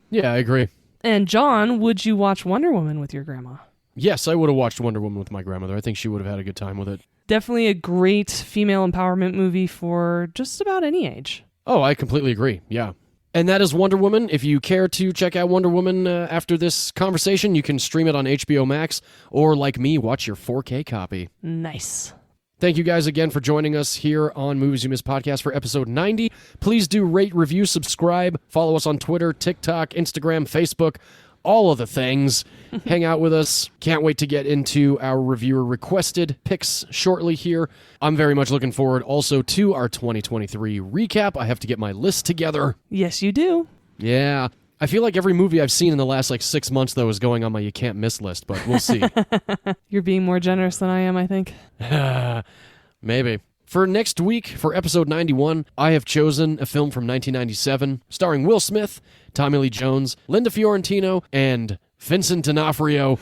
Yeah, I agree. And John, would you watch Wonder Woman with your grandma? Yes, I would have watched Wonder Woman with my grandmother. I think she would have had a good time with it. Definitely a great female empowerment movie for just about any age. Oh, I completely agree. Yeah. And that is Wonder Woman. If you care to check out Wonder Woman after this conversation, you can stream it on HBO Max or, like me, watch your 4K copy. Nice. Thank you guys again for joining us here on Movies You Missed Podcast for episode 90. Please do rate, review, subscribe, follow us on Twitter, TikTok, Instagram, Facebook, all of the things. Hang out with us. Can't wait to get into our reviewer requested picks shortly here. I'm very much looking forward also to our 2023 recap. I have to get my list together. Yes, you do. Yeah. I feel like every movie I've seen in the last 6 months, though, is going on my you can't miss list, but we'll see. You're being more generous than I am, I think. Maybe. For next week, for episode 91, I have chosen a film from 1997 starring Will Smith, Tommy Lee Jones, Linda Fiorentino, and Vincent D'Onofrio.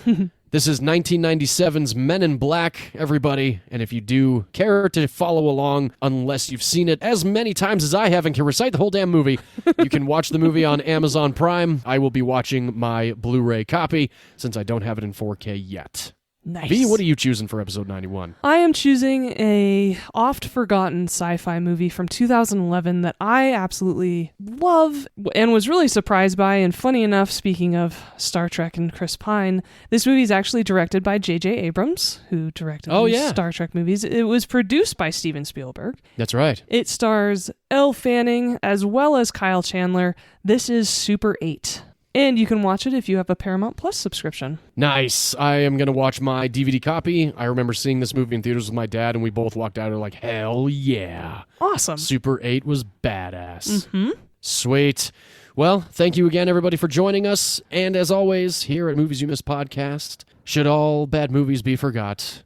This is 1997's Men in Black, everybody. And if you do care to follow along, unless you've seen it as many times as I have and can recite the whole damn movie, you can watch the movie on Amazon Prime. I will be watching my Blu-ray copy since I don't have it in 4K yet. Nice. V, what are you choosing for episode 91? I am choosing a oft-forgotten sci-fi movie from 2011 that I absolutely love and was really surprised by. And funny enough, speaking of Star Trek and Chris Pine, this movie is actually directed by J.J. Abrams, who directed these Star Trek movies. It was produced by Steven Spielberg. That's right. It stars Elle Fanning as well as Kyle Chandler. This is Super 8. And you can watch it if you have a Paramount Plus subscription. Nice. I am going to watch my DVD copy. I remember seeing this movie in theaters with my dad, and we both walked out of like, hell yeah. Awesome. Super 8 was badass. Mm-hmm. Sweet. Well, thank you again, everybody, for joining us. And as always, here at Movies You Missed Podcast, should all bad movies be forgot?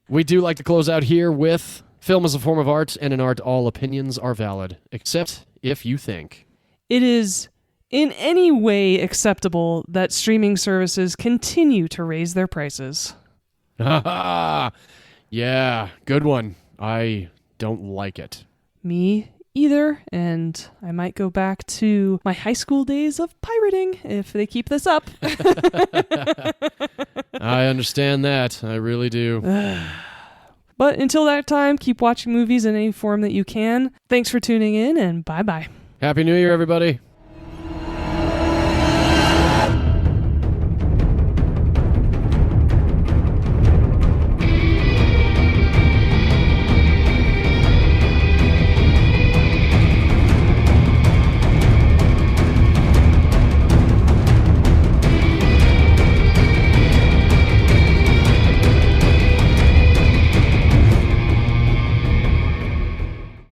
We do like to close out here with, film is a form of art, and in art all opinions are valid, except if you think it is in any way acceptable that streaming services continue to raise their prices. Yeah, good one. I don't like it. Me either, and I might go back to my high school days of pirating if they keep this up. I understand that. I really do. But until that time, keep watching movies in any form that you can. Thanks for tuning in, and bye-bye. Happy New Year, everybody.